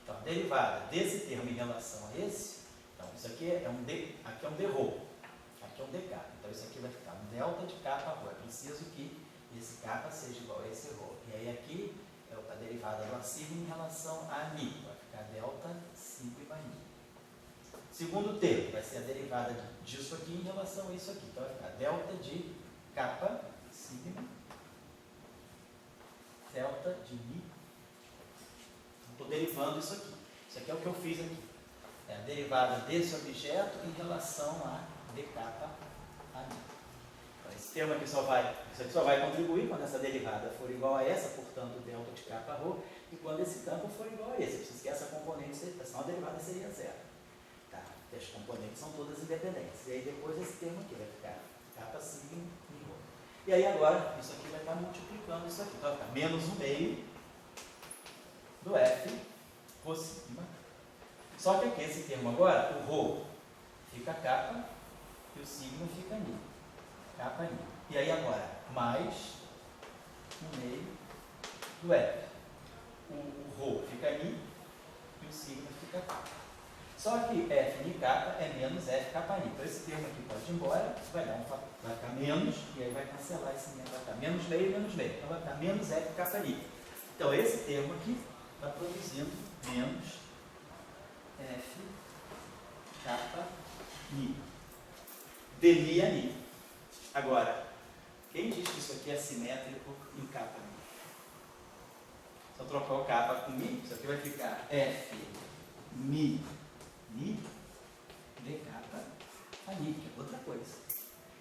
Então, a derivada desse termo em relação a esse, então, isso aqui é um d, aqui é um d ρ, aqui é um dk. Então, isso aqui vai ficar um delta de k a ρ. É preciso que esse k seja igual a esse ρ. E aí aqui é a derivada do sigma em relação a mi. Vai ficar delta sigma mi. Segundo termo, vai ser a derivada disso aqui em relação a isso aqui. Então vai ficar delta de k sigma, delta de mi. Estou derivando isso aqui. Isso aqui é o que eu fiz aqui. É a derivada desse objeto em relação a dk a mi. Esse termo aqui isso aqui só vai contribuir quando essa derivada for igual a essa, portanto, delta de k para ρ, e quando esse campo for igual a esse. Eu preciso que essa componente, senão a derivada seria zero. Tá? As componentes são todas independentes. E aí depois esse termo aqui vai ficar k sigma e ρ. E aí agora, isso aqui vai estar multiplicando isso aqui. Então vai ficar menos 1/2 do F ρ sigma. Só que aqui esse termo agora, o ρ fica k e o sigma fica mi. K mi. E aí agora, mais 1/2 do F. O ρ fica mi e o sigma fica k. Só que F de k é menos F k mi. Então esse termo aqui pode ir embora, vai ficar menos, e aí vai cancelar esse menos, vai ficar menos meio, menos meio. Então vai ficar menos F k mi. Então esse termo aqui está produzindo menos F k mi. Dmi a mi. Agora, quem diz que isso aqui é simétrico em k mi? Se eu trocar o kappa com mi, isso aqui vai ficar F, mi, d kappa, a mi, que é outra coisa.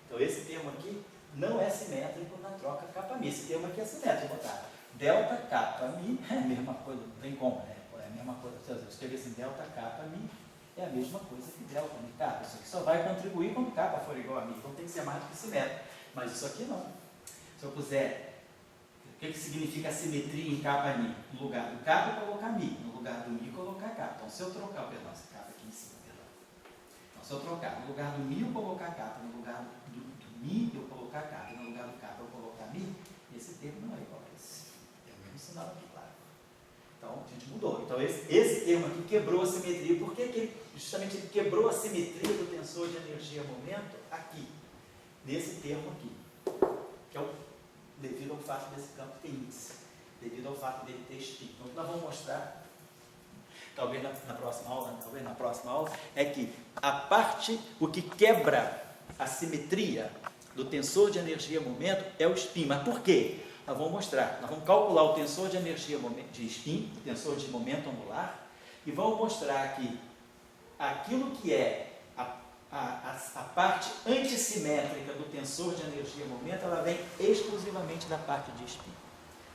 Então esse termo aqui não é simétrico na troca kappa mi. Esse termo aqui é simétrico, botar delta kappa mi, é a mesma coisa, não tem como, né? É a mesma coisa. Se eu escrever assim, delta kappa mi, é a mesma coisa que delta mi kappa. Isso aqui só vai contribuir quando kappa for igual a mi, então tem que ser mais do que simétrico. Mas isso aqui não. Se eu puser, o que significa simetria em kappa mi? No lugar do kappa eu colocar mi, no lugar do mi colocar kappa. Então se eu trocar, perdão, esse kappa aqui em cima, perdão. Então se eu trocar, no lugar do mi eu colocar kappa, no lugar do mi eu colocar kappa, no lugar do kappa eu colocar mi, esse termo não é igual a esse. É o mesmo sinal aqui, claro. Então a gente mudou. Então esse termo aqui quebrou a simetria. Por que justamente ele quebrou a simetria do tensor de energia-momento aqui? Nesse termo aqui, que é devido ao fato desse campo ter índice, devido ao fato dele ter spin. Então, o que nós vamos mostrar, talvez na próxima aula, é que a parte, o que quebra a simetria do tensor de energia-momento é o spin. Mas por quê? Nós vamos mostrar. Nós vamos calcular o tensor de energia de spin, o tensor de momento angular, e vamos mostrar que aquilo que é a parte antissimétrica do tensor de energia-momento, ela vem exclusivamente da parte de spin.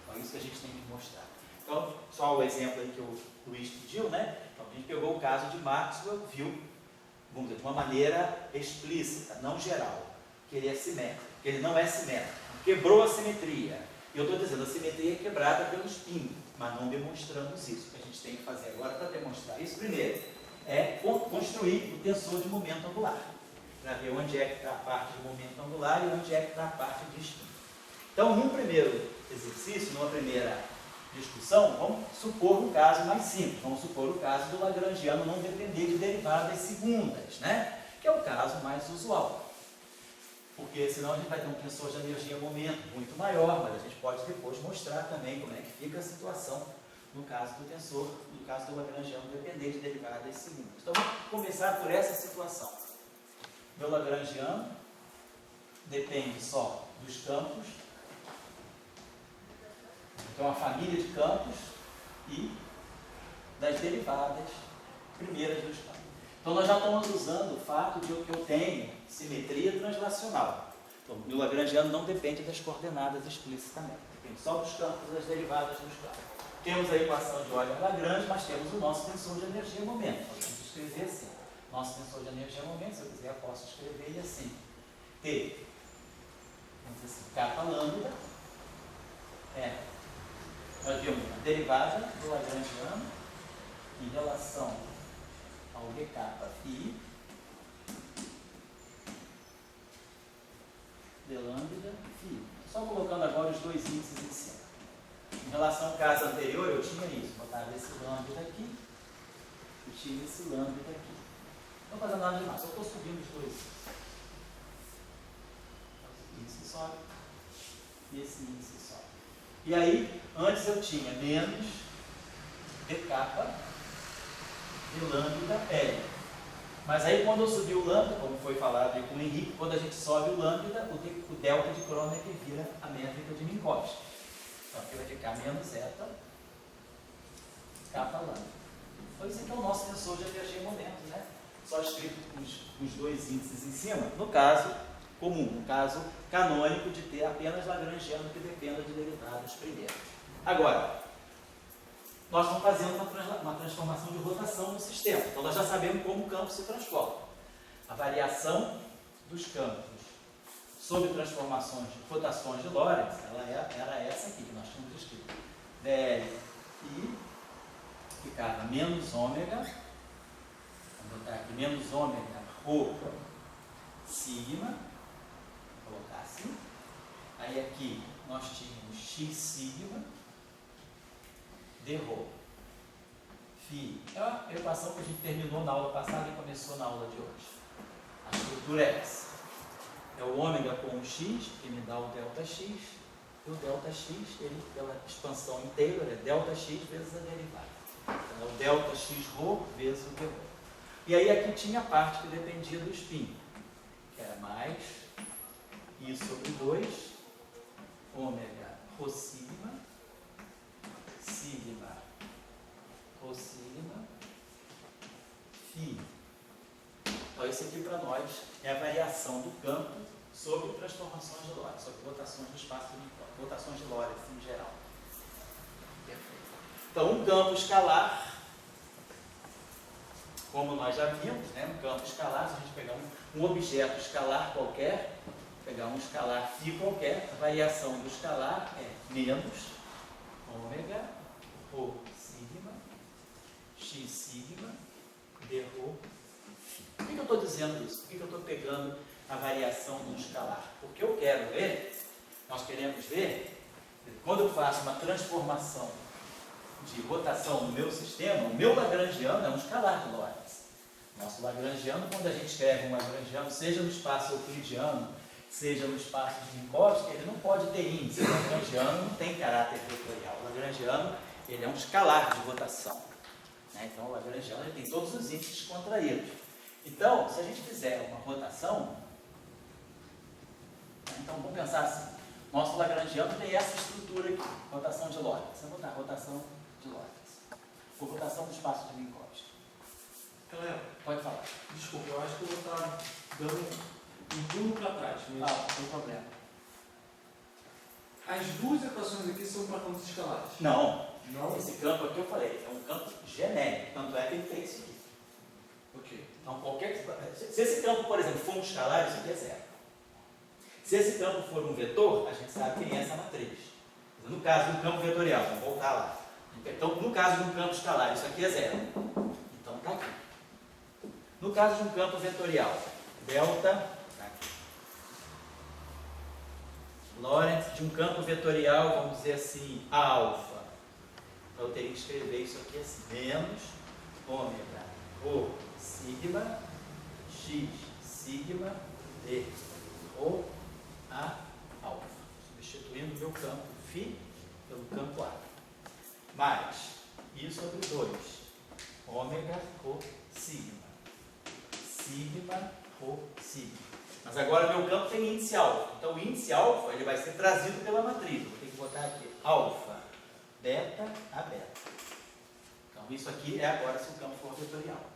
Então, é isso que a gente tem que mostrar. Então, só o exemplo aí que o Luiz pediu, né? Então, a gente pegou o caso de Maxwell, viu, vamos dizer, de uma maneira explícita, não geral, que ele é simétrico, que ele não é simétrico, quebrou a simetria. E eu estou dizendo, a simetria é quebrada pelo spin, mas não demonstramos isso. O que a gente tem que fazer agora para demonstrar isso, primeiro, é construir o tensor de momento angular, para ver onde é que está a parte de momento angular e onde é que está a parte de spin. Então, num primeiro exercício, numa primeira discussão, vamos supor um caso mais simples, vamos supor o caso do lagrangiano não depender de derivadas segundas, né? Que é o caso mais usual. Porque senão a gente vai ter um tensor de energia-momento muito maior, mas a gente pode depois mostrar também como é que fica a situação no caso do tensor, no caso do lagrangiano depender de derivadas segundas. Então vamos começar por essa situação. Meu lagrangiano depende só dos campos, então a família de campos e das derivadas primeiras dos campos. Então nós já estamos usando o fato de que eu tenho simetria translacional. Então meu lagrangiano não depende das coordenadas explicitamente, depende só dos campos e das derivadas dos campos. Temos a equação de Euler-Lagrange, mas temos o nosso tensor de energia-momento. Nós vamos escrever assim. Nosso tensor de energia-momento, se eu quiser, eu posso escrever ele assim. T, vamos dizer assim, kappa lambda, nós vimos a derivada do lagrangiano em relação ao d kappa phi, d lambda phi. Só colocando agora os dois índices em cima. Em relação ao caso anterior, eu tinha isso, botava esse lambda aqui, eu tinha esse lambda aqui. Não fazendo nada demais, só estou subindo os dois. Esse índice sobe e esse índice sobe. E aí, antes eu tinha menos d kappa de lambda L. Mas aí quando eu subi o lambda, como foi falado aí com o Henrique, quando a gente sobe o lambda, o delta de Kronecker vira a métrica de Minkowski. Então aqui vai ficar menos zeta kappa lambda. Então esse aqui é o nosso tensor de energia-momento, né? Só escrito com os dois índices em cima, no caso comum, no caso canônico de ter apenas lagrangiano que dependa de derivadas primeiras. Agora, nós estamos fazendo uma transformação de rotação no sistema. Então nós já sabemos como o campo se transforma. A variação dos campos sob transformações, rotações de Lorentz, ela era essa aqui que nós tínhamos escrito. DL I ficava menos ômega, vou botar aqui, menos ômega rho sigma, vou colocar assim. Aí aqui nós tínhamos x sigma d rho phi. É a equação que a gente terminou na aula passada e começou na aula de hoje. A estrutura é essa. É o ômega com o x, que me dá o delta x, e o delta x, ele, pela expansão inteira, é delta x vezes a derivada. Então, é o delta x rho vezes o d rho. E aí aqui tinha a parte que dependia do spin, que era mais I sobre 2, ômega rho sigma isso aqui para nós é a variação do campo sobre transformações de Lorentz, sobre rotações do espaço de rotações de Lorentz em geral. Então, um campo escalar, como nós já vimos, né? Um campo escalar, se a gente pegar um objeto escalar qualquer, pegar um escalar φ qualquer, a variação do escalar é menos ômega ρ sigma x sigma d ρ. Por que eu estou dizendo isso? Por que eu estou pegando a variação do escalar? Porque eu quero ver, nós queremos ver, quando eu faço uma transformação de rotação no meu sistema, o meu lagrangiano é um escalar de Lorentz. Nosso lagrangiano, quando a gente escreve um lagrangiano, seja no espaço euclidiano, seja no espaço de Minkowski, ele não pode ter índice. O lagrangiano não tem caráter vetorial. O lagrangiano, ele é um escalar de rotação. Né? Então, o lagrangiano ele tem todos os índices contraídos. Então, se a gente fizer uma rotação, então vamos pensar assim, nosso lagrangiano tem essa estrutura aqui, rotação de Lorentz. Vamos botar rotação de Lorentz, ou rotação do espaço de Minkowski. Galera, Pode falar. desculpa, eu acho que eu vou estar dando um pulo para trás. Mas Não tem problema. as duas equações aqui são para campos escalares. Não, Não? esse campo aqui eu falei, é um campo genérico, tanto é que ele tem isso aqui. Ok. Então, se esse campo, por exemplo, for um escalar, isso aqui é zero. Se esse campo for um vetor, a gente sabe quem é essa matriz. No caso do campo vetorial, vamos voltar lá. Então, no caso de um campo escalar, isso aqui é zero. Então, está aqui. No caso de um campo vetorial, delta, está aqui. Lorentz de um campo vetorial, vamos dizer assim, a alfa. Então, eu teria que escrever isso aqui assim, menos ômega ρ sigma x sigma d ρ a alfa, substituindo o meu campo φ pelo campo A, mais I sobre 2, ômega ρ sigma, sigma ρ sigma. Mas agora meu campo tem índice alfa, então o índice alfa ele vai ser trazido pela matriz. Vou ter que botar aqui alfa, beta a beta. Então isso aqui é agora se o campo for vetorial.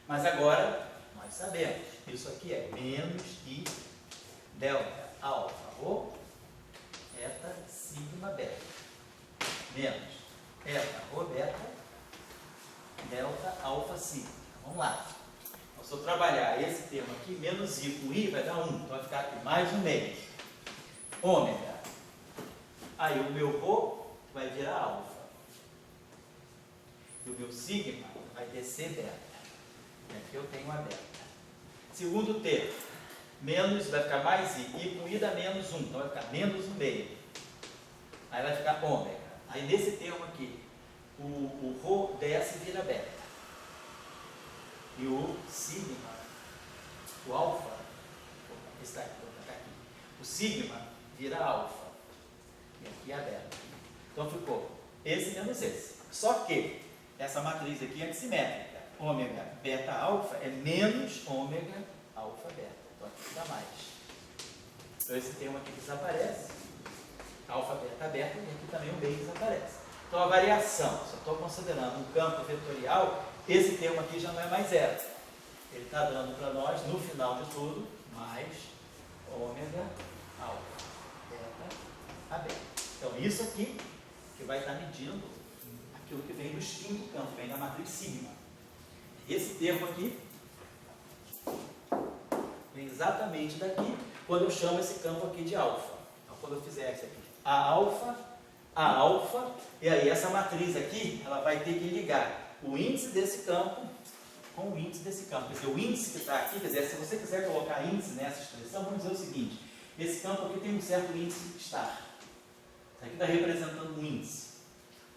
Mas agora nós sabemos, isso aqui é menos I delta alfa ρ eta sigma beta, menos eta ρ beta delta alfa sigma. Vamos lá. Então, se eu trabalhar esse termo aqui, menos I com I vai dar 1. Então vai ficar aqui mais um meio. Ômega. Aí o meu ρ vai virar alfa. E o meu sigma vai descer beta. E aqui eu tenho a beta. Segundo termo, menos vai ficar mais I com I dá menos 1, então vai ficar menos 1 meio. Aí vai ficar ômega. Aí nesse termo aqui, o ρ desce e vira beta. E o sigma, o alfa, está aqui, o sigma vira alfa. E aqui é a beta. Então ficou esse menos esse. Só que essa matriz aqui é antissimétrica. Ômega beta alfa é menos ômega alfa beta. Então aqui fica mais. Então esse termo aqui desaparece. Alfa beta beta e aqui também o meio desaparece. Então a variação, se eu estou considerando um campo vetorial, esse termo aqui já não é mais zero. Ele está dando para nós, no final de tudo, mais ômega alfa beta a beta. Então isso aqui que vai estar medindo aquilo que vem do spin do campo, vem da matriz sigma. Esse termo aqui vem exatamente daqui, quando eu chamo esse campo aqui de alfa. Então, quando eu fizer isso aqui, a alfa, e aí essa matriz aqui, ela vai ter que ligar o índice desse campo com o índice desse campo. Quer dizer, o índice que está aqui, quer dizer, se você quiser colocar índice nessa expressão, vamos dizer o seguinte, esse campo aqui tem um certo índice estar. Isso aqui está representando um índice.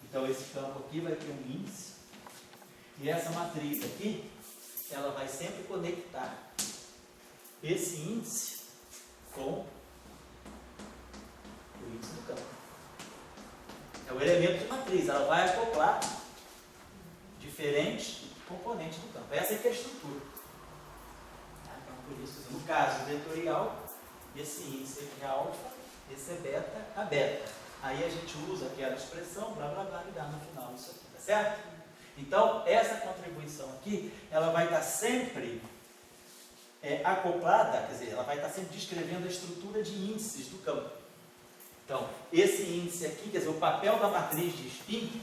Então, esse campo aqui vai ter um índice. E essa matriz aqui, ela vai sempre conectar esse índice com o índice do campo. É o elemento de matriz, ela vai acoplar diferentes componentes do campo. Essa é que é a estrutura. Então, por isso, no caso vetorial, esse índice aqui é alfa, esse é beta, a beta. Aí a gente usa aquela expressão, blá blá blá, e dá no final isso aqui, tá certo? Então, essa contribuição aqui, ela vai estar sempre acoplada, quer dizer, ela vai estar sempre descrevendo a estrutura de índices do campo. Então, esse índice aqui, quer dizer, o papel da matriz de spin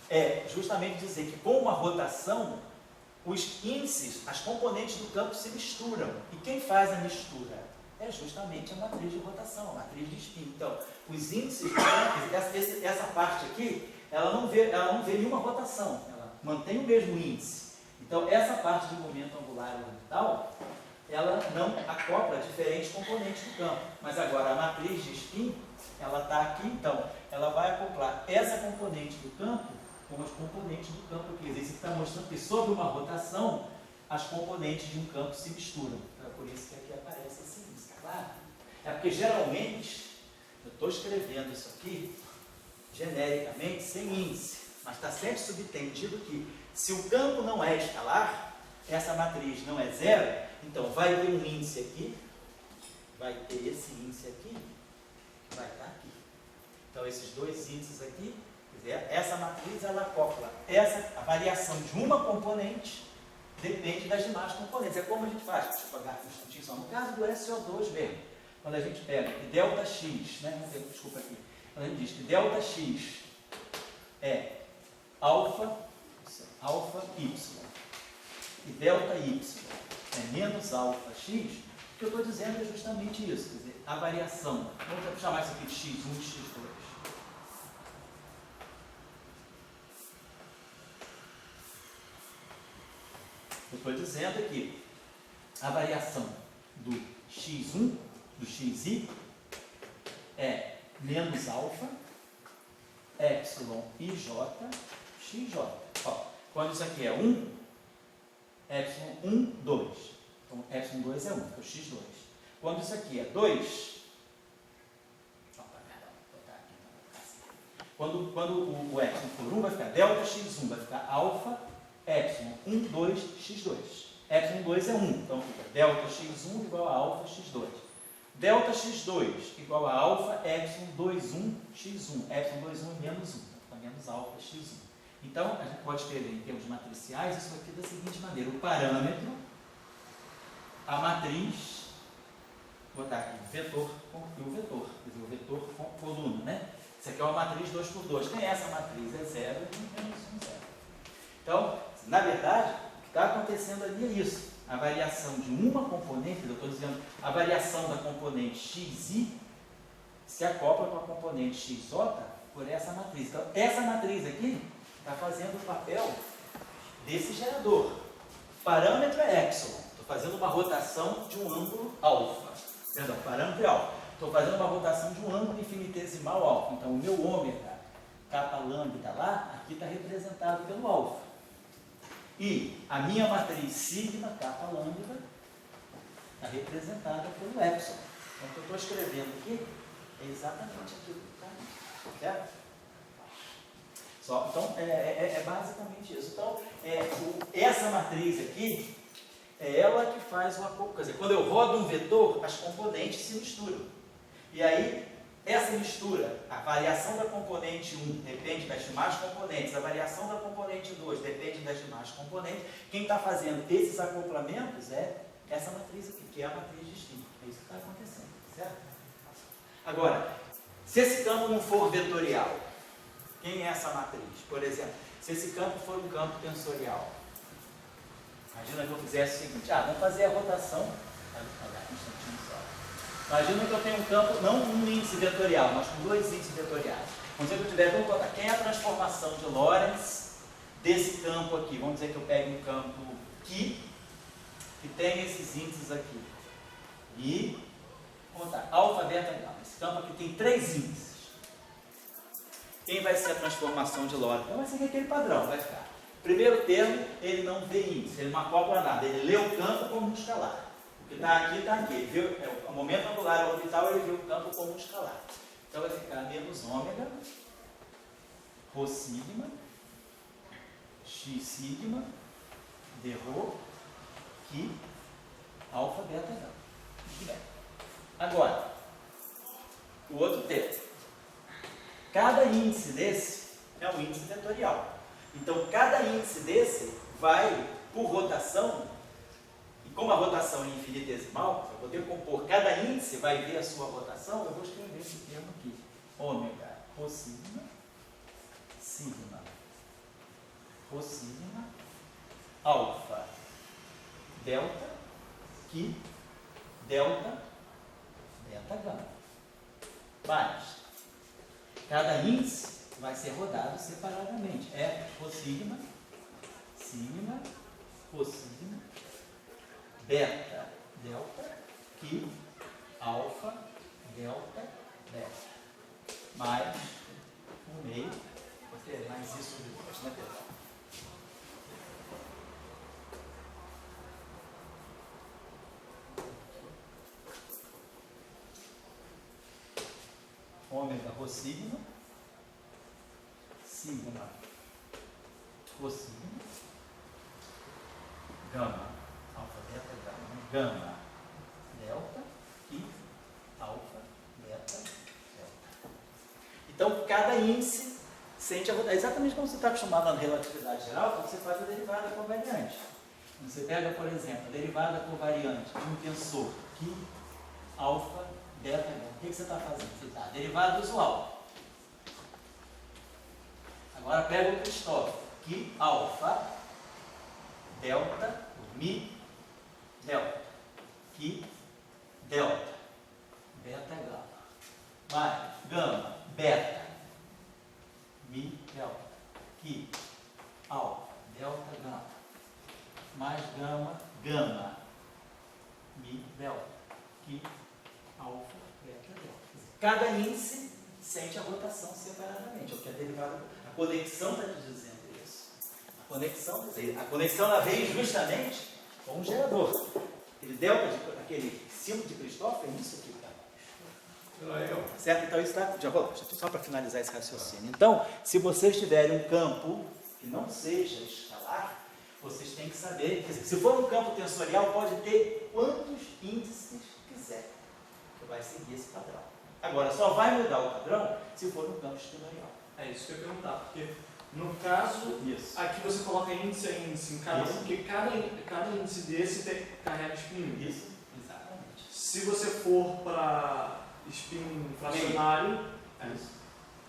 é justamente dizer que com uma rotação, os índices, as componentes do campo se misturam. E quem faz a mistura? É justamente a matriz de rotação, a matriz de spin. Então, os índices do campo, essa parte aqui, ela não vê nenhuma rotação, ela mantém o mesmo índice. Então, essa parte de momento angular e orbital, ela não acopla diferentes componentes do campo. Mas agora, a matriz de spin, ela está aqui, então, ela vai acoplar essa componente do campo com as componentes do campo aqui. Isso está mostrando que, sob uma rotação, as componentes de um campo se misturam. Então, é por isso que aqui aparece assim, isso está claro? É porque, geralmente, eu estou escrevendo isso aqui, genericamente, sem índice, mas está sempre subtendido que, se o campo não é escalar, essa matriz não é zero, então vai ter um índice aqui, vai ter esse índice aqui, que vai estar aqui. Então, esses dois índices aqui, quer dizer, essa matriz, ela acopla a variação de uma componente, depende das demais componentes. É como a gente faz, deixa eu apagar um instantinho só, no caso do SO2 mesmo, quando a gente pega que ΔX, desculpa aqui, quando a gente diz que ΔX é alfa y, e ΔY é menos alfa x, o que eu estou dizendo é justamente isso, quer dizer, a variação, vamos chamar isso aqui de x1 e x2. Eu estou dizendo aqui, a variação do x1, do xi, é menos alfa, epsilon e j, xj. Ó, quando isso aqui é 1, epsilon 1, 2. Então, epsilon 2 é 1, que é o x2. Quando isso aqui é 2, quando o epsilon for 1, vai ficar ΔX1, vai ficar alfa, epsilon 1, 2, x2. Epsilon 2 é 1, então fica ΔX1 igual a alfa, x2. ΔX2 igual a alfa, epsilon 2, 1, x1. Epsilon 2, 1 é menos 1, então fica menos alfa, x1. Então, a gente pode escrever em termos matriciais isso aqui da seguinte maneira: o parâmetro, a matriz, vou botar aqui vetor e o vetor, quer dizer, o vetor com coluna, né? Isso aqui é uma matriz 2 por 2. Tem essa matriz, é 0 e menos 1, 0. Então, na verdade, o que está acontecendo ali é isso. A variação de uma componente, eu estou dizendo, a variação da componente xi se acopla com a componente xj por essa matriz. Então, essa matriz aqui está fazendo o papel desse gerador. O parâmetro é epsilon. Estou fazendo uma rotação de um ângulo alfa. Perdão, parâmetro é alfa. Estou fazendo uma rotação de um ângulo infinitesimal alfa. Então, o meu ômega, kappa lambda lá, aqui está representado pelo alfa. E a minha matriz sigma, kappa lambda, está representada pelo epsilon. Então, o que eu estou escrevendo aqui é exatamente aquilo que está aqui. Certo? Então, é basicamente isso. Então, essa matriz aqui, é ela que faz o acoplo. Quer dizer, quando eu rodo um vetor, as componentes se misturam. E aí, essa mistura, a variação da componente 1 depende das demais componentes, a variação da componente 2 depende das demais componentes. Quem está fazendo esses acoplamentos é essa matriz aqui, que é a matriz de spin. É isso que está acontecendo, certo? Agora, se esse campo não for vetorial, quem é essa matriz? Por exemplo, se esse campo for um campo tensorial, imagina que eu fizesse o seguinte, vamos fazer a rotação, imagina que eu tenho um campo, não um índice vetorial, mas com dois índices vetoriais. Vamos dizer que eu tiver, vamos botar, quem é a transformação de Lorentz desse campo aqui? Vamos dizer que eu pego um campo que tem esses índices aqui. E, vamos botar, alfa, beta, gama. Esse campo aqui tem 3 índices. Quem vai ser a transformação de Lorentz? Então vai ser aquele padrão, vai ficar. Primeiro termo, ele não vê índice, ele não acopla nada, ele lê o campo como um escalar. O que está aqui, está aqui. Ele viu, o momento angular orbital, ele viu o campo como um escalar. Então vai ficar menos ômega, rho sigma, x sigma, d rho, que alfa, beta, gama. Muito bem. Agora, o outro termo. Cada índice desse é um índice vetorial. Então, cada índice desse vai, por rotação, como a rotação é infinitesimal, eu vou ter que compor, cada índice vai ver a sua rotação, eu vou escrever esse termo aqui. Ômega, rho sigma, sigma, rho sigma, alfa, delta, que, delta, beta, gama. Mas, cada índice vai ser rodado separadamente. É rho sigma, sigma, rho sigma, beta, delta, que, alfa, delta, beta. Mais um meio, vou ter mais isso depois, né, pessoal? Ômega, rho sigma, sigma, rho sigma, gama, alfa, beta, gama, delta, e alfa, beta, delta. Então, cada índice sente a rotação. É exatamente como você está acostumado na relatividade geral, quando você faz a derivada covariante. Você pega, por exemplo, a derivada covariante de um tensor que alfa, beta, gama. O que você está fazendo? Você está derivada usual. Agora pega o Cristóvão, que alfa, delta, mi, delta, que delta, beta, gama, mais gama, beta, mi, delta, que alfa, delta, gama, mais gama, gama, mi, delta, que alfa, beta, delta. Cada índice sente a rotação separadamente, é o que a derivada, a conexão está te dizendo isso. A conexão ela veio justamente com o gerador. Aquele delta, aquele símbolo de Cristóvão, é isso aqui, tá? Certo? Então, isso está. Só para finalizar esse raciocínio. Então, se vocês tiverem um campo que não seja escalar, vocês têm que saber que, se for um campo tensorial, pode ter quantos índices quiser, que vai seguir esse padrão. Agora, só vai mudar o padrão se for um campo espinorial. É isso que eu ia perguntar, porque no caso, Isso. aqui você coloca índice a índice em cada um, porque cada índice desse carrega spin. Isso, exatamente. Se você for para spin fracionário, Isso.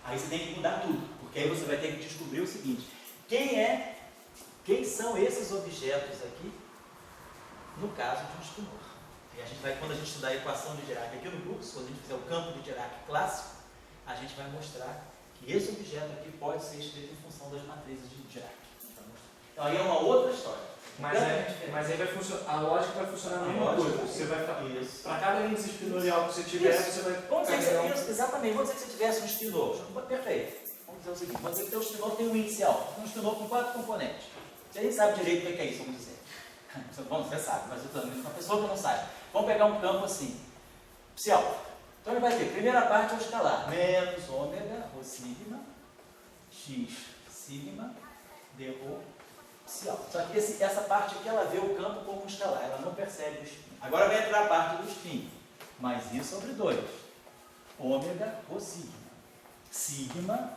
Aí você tem que mudar tudo, porque aí você vai ter que descobrir o seguinte: quem são esses objetos aqui, no caso de um espinor? E a gente vai, quando a gente estudar a equação de Dirac aqui no curso, quando a gente fizer o campo de Dirac clássico, a gente vai mostrar que esse objeto aqui pode ser escrito em função das matrizes de Dirac. Então aí é uma outra história. mas aí vai funcionar, a lógica vai funcionar a mesma coisa. Você vai para cada índice espinorial que você tiver, você vai Vamos dizer que carregar você, exatamente, vamos dizer que você tivesse um espinor. Perfeito. Vamos dizer o seguinte: vamos dizer que o teu espinor tem um inicial, um espinor com 4 componentes. Você nem sabe direito o que é isso, vamos dizer. Bom, você sabe, mas eu estou dizendo uma pessoa que não sabe. Vamos pegar um campo assim, psi alfa. Então ele vai ter, primeira parte é o escalar, menos ômega, rho sigma, x sigma, d rho, psi alfa. Só que essa parte aqui, ela vê o campo como um escalar, ela não percebe o spin. Agora vai entrar a parte do spin, mais i sobre 2, ômega, rho sigma, sigma,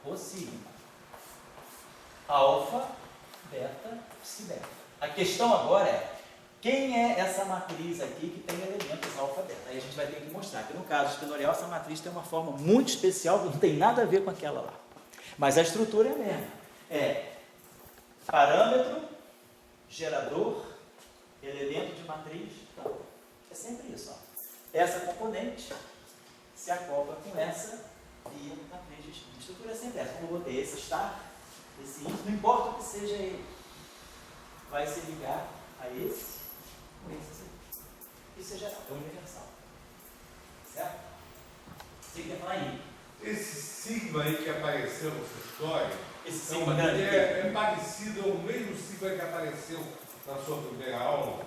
rho sigma, alfa, beta, psi beta. A questão agora é, quem é essa matriz aqui que tem elementos alfa, beta? Aí a gente vai ter que mostrar que no caso espinorial essa matriz tem uma forma muito especial que não tem nada a ver com aquela lá. Mas a estrutura é a mesma. É parâmetro, gerador, elemento de matriz. Então, é sempre isso. Ó. Essa componente se acopla com essa via matriz de spin. A estrutura é sempre essa. Como eu botei esse star, esse índice, não importa o que seja ele, vai se ligar a esse com esse aqui. Isso é geral, é universal. Certo? Você quer falar aí? Esse sigma aí que apareceu nessa história, Esse sigma grande aqui. é parecido ao mesmo sigma que apareceu na sua primeira aula?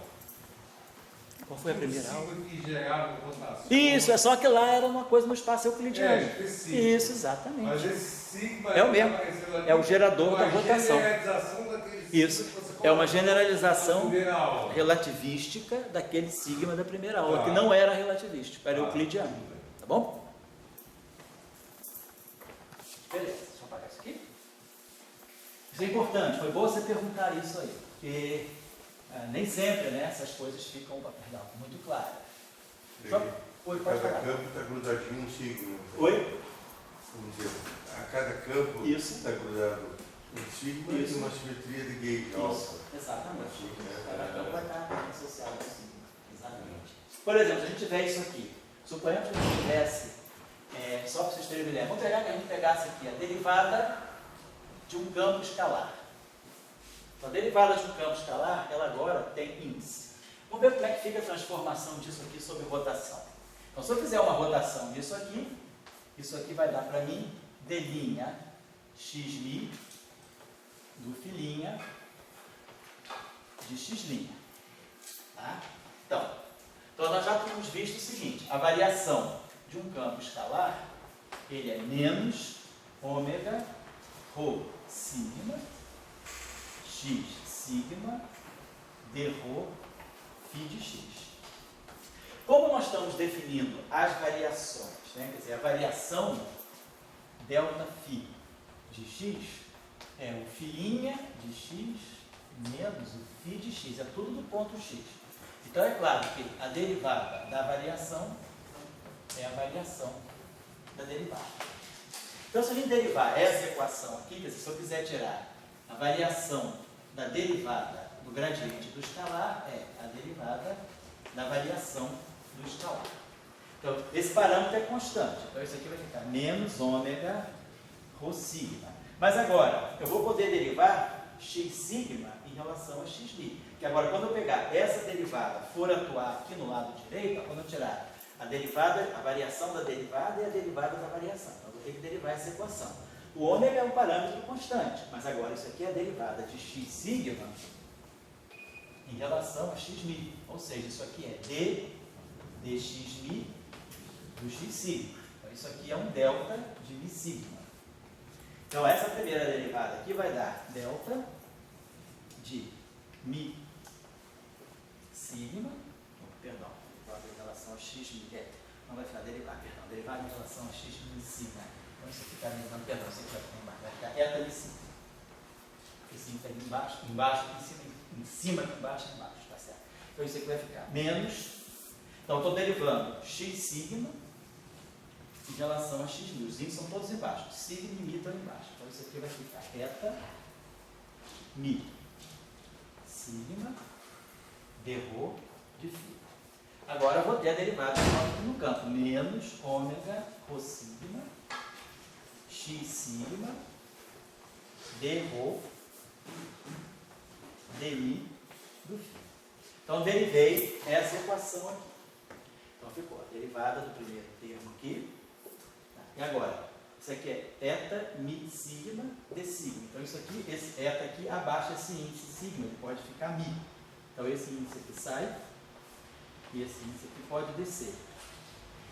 Qual foi a primeira aula? Sigma que gerava rotação. Isso, é só que lá era uma coisa no espaço euclidiano. específico. Isso, exatamente. Mas esse sigma É o mesmo. que apareceu ali, É o gerador da rotação. generalização daquele sigma Isso. que você É uma colocou generalização na primeira aula. relativística daquele sigma da primeira aula, Tá. que não era relativístico, era Tá. euclidiano. Tá bom? Beleza, deixa eu apagar isso aqui. Isso é importante, foi bom você perguntar isso aí, porque nem sempre, né, essas coisas ficam muito claras. Oi, pode Cada falar. campo está grudadinho um signo. Oi? Vamos dizer, a cada campo Isso. está grudado um signo e uma simetria de gauge alfa. Exatamente. Cada campo vai estar associado ao signo. Exatamente. Por exemplo, se a gente tiver isso aqui, suponhamos que a gente tivesse, só para vocês terem uma ideia, vamos pegar que a gente pegasse aqui a derivada de um campo escalar. Então, a derivada de um campo escalar, ela agora tem índice. Vamos ver como é que fica a transformação disso aqui sobre rotação. Então, se eu fizer uma rotação disso aqui vai dar para mim d' x'mi do φ' de x'. Tá? Então, nós já temos visto o seguinte, a variação de um campo escalar, ele é menos ômega ρ sigma x sigma d ρ φ de x. Como nós estamos definindo as variações, né? Quer dizer, a variação ΔΦ de x é o φ' de x menos o φ de x, é tudo do ponto x. Então é claro que a derivada da variação é a variação da derivada. Então se a gente derivar essa equação aqui, quer dizer, se eu quiser tirar a variação da derivada do gradiente do escalar, é a derivada da variação do escalar. Então esse parâmetro é constante, então isso aqui vai ficar menos ômega ρ sigma. Mas agora, eu vou poder derivar x sigma em relação a x'mi. Que agora, quando eu pegar essa derivada, for atuar aqui no lado direito, quando eu tirar a derivada, a variação da derivada e a derivada da variação. Então, eu vou ter que derivar essa equação. O ômega é um parâmetro constante, mas agora isso aqui é a derivada de x sigma em relação a x'mi. Ou seja, isso aqui é d x'mi do x sigma. Então, isso aqui é um delta de mi sigma. Então, essa primeira derivada aqui vai dar delta de mi sigma, perdão, em relação a x, não vai ficar derivada, derivada em relação a x mi sigma. Então, isso aqui está derivando, perdão, isso aqui vai ficar embaixo, vai ficar eta mi sigma. Esse sigma está aqui embaixo, em cima, aqui embaixo, tá certo? Então, isso aqui vai ficar menos, então, estou derivando x sigma em relação a x'. Os signos são todos embaixo. Sigma e mi estão embaixo. Então isso aqui vai ficar eta mi sigma d ρ de φ. Agora eu vou ter a derivada aqui no campo. Menos ômega ρ sigma x sigma d ρ dmi do φ. Então derivei essa equação aqui. Então ficou a derivada do primeiro termo aqui. E agora, isso aqui é eta mi sigma d sigma. Então isso aqui, esse eta aqui abaixa esse índice sigma, ele pode ficar mi. Então esse índice aqui sai e esse índice aqui pode descer.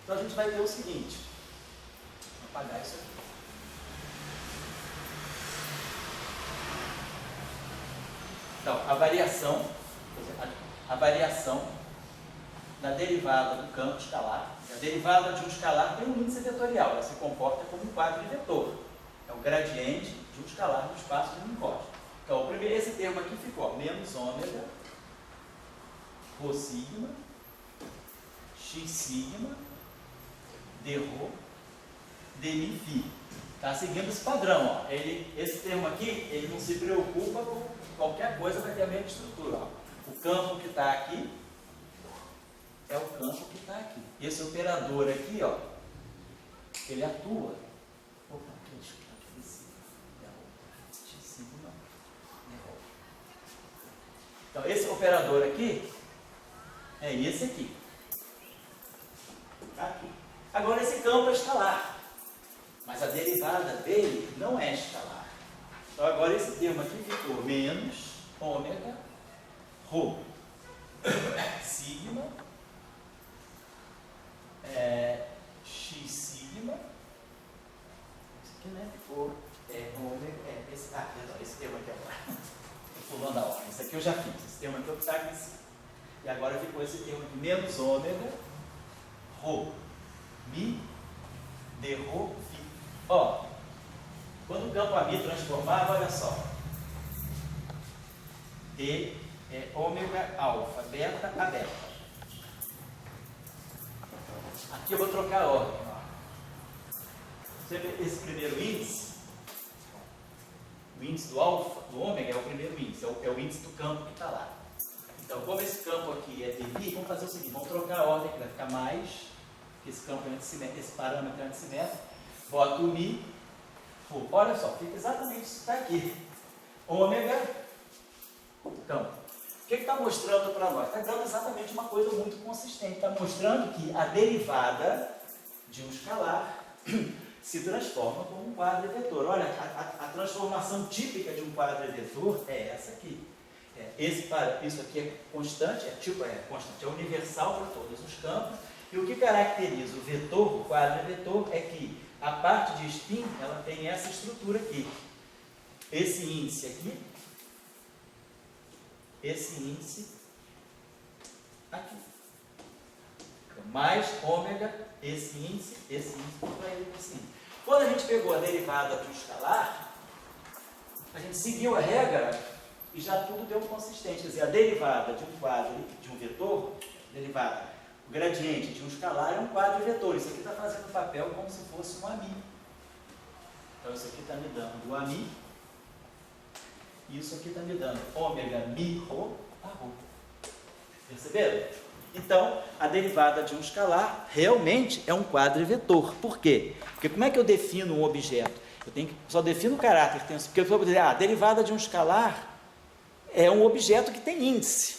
Então a gente vai ver o seguinte, vou apagar isso aqui. Então, a variação da derivada do campo escalar. A derivada de um escalar tem um índice vetorial, ela se comporta como um quadro de vetor. É o gradiente de um escalar no espaço de um encosto. Então, esse termo aqui ficou menos ômega ρ sigma x sigma d ρ dmi φ. Está seguindo esse padrão. Ó. Esse termo aqui, ele não se preocupa com qualquer coisa, vai ter a mesma estrutura. Ó. O campo que está aqui é o campo que está aqui. Esse operador aqui, ó, ele atua. Opa, deixa eu aqui em cima. Então, esse operador aqui é esse aqui. Tá aqui. Agora, esse campo é escalar. Mas a derivada dele não é escalar. Então, agora esse termo aqui ficou menos ômega ρ sigma x sigma, isso aqui, né, ficou ômega, esse termo aqui agora, estou pulando a ordem, esse aqui eu já fiz, esse termo aqui eu está aqui em cima, e agora ficou esse termo aqui, menos ômega, ρ, mi, d ρ, φ. Ó, quando o campo a mi transformava, olha só, d é ômega, alfa, beta, a beta. Aqui eu vou trocar a ordem. Ó. Você vê esse primeiro índice? O índice do alfa, do ômega é o primeiro índice, é o índice do campo que está lá. Então, como esse campo aqui é dmi, vamos fazer o seguinte, vamos trocar a ordem, que vai ficar mais, que esse campo é anticimétrico, esse parâmetro é anticimétrico, boto o mi, olha só, fica exatamente isso que está aqui. Ômega, campo. O que está mostrando para nós? Está dando exatamente uma coisa muito consistente, está mostrando que a derivada de um escalar se transforma como um quadrivetor. Olha, a transformação típica de um quadrivetor é essa aqui. Isso aqui é constante, constante, é universal para todos os campos. E o que caracteriza o vetor, o quadrivetor, é que a parte de spin, ela tem essa estrutura aqui. Esse índice aqui, esse índice aqui. Mais ômega, esse índice para ele assim. Quando a gente pegou a derivada de um escalar, a gente seguiu a regra e já tudo deu consistente. Quer dizer, a derivada de um quadro, de um vetor, o gradiente de um escalar é um quadrivetor. Isso aqui está fazendo o papel como se fosse um ami. Então isso aqui está me dando o ami. E isso aqui está me dando ômega mi rho a rho. Perceberam? Então, a derivada de um escalar realmente é um quadrivetor. Por quê? Porque como é que eu defino um objeto? Só defino o caráter. Porque eu vou dizer, a derivada de um escalar é um objeto que tem índice.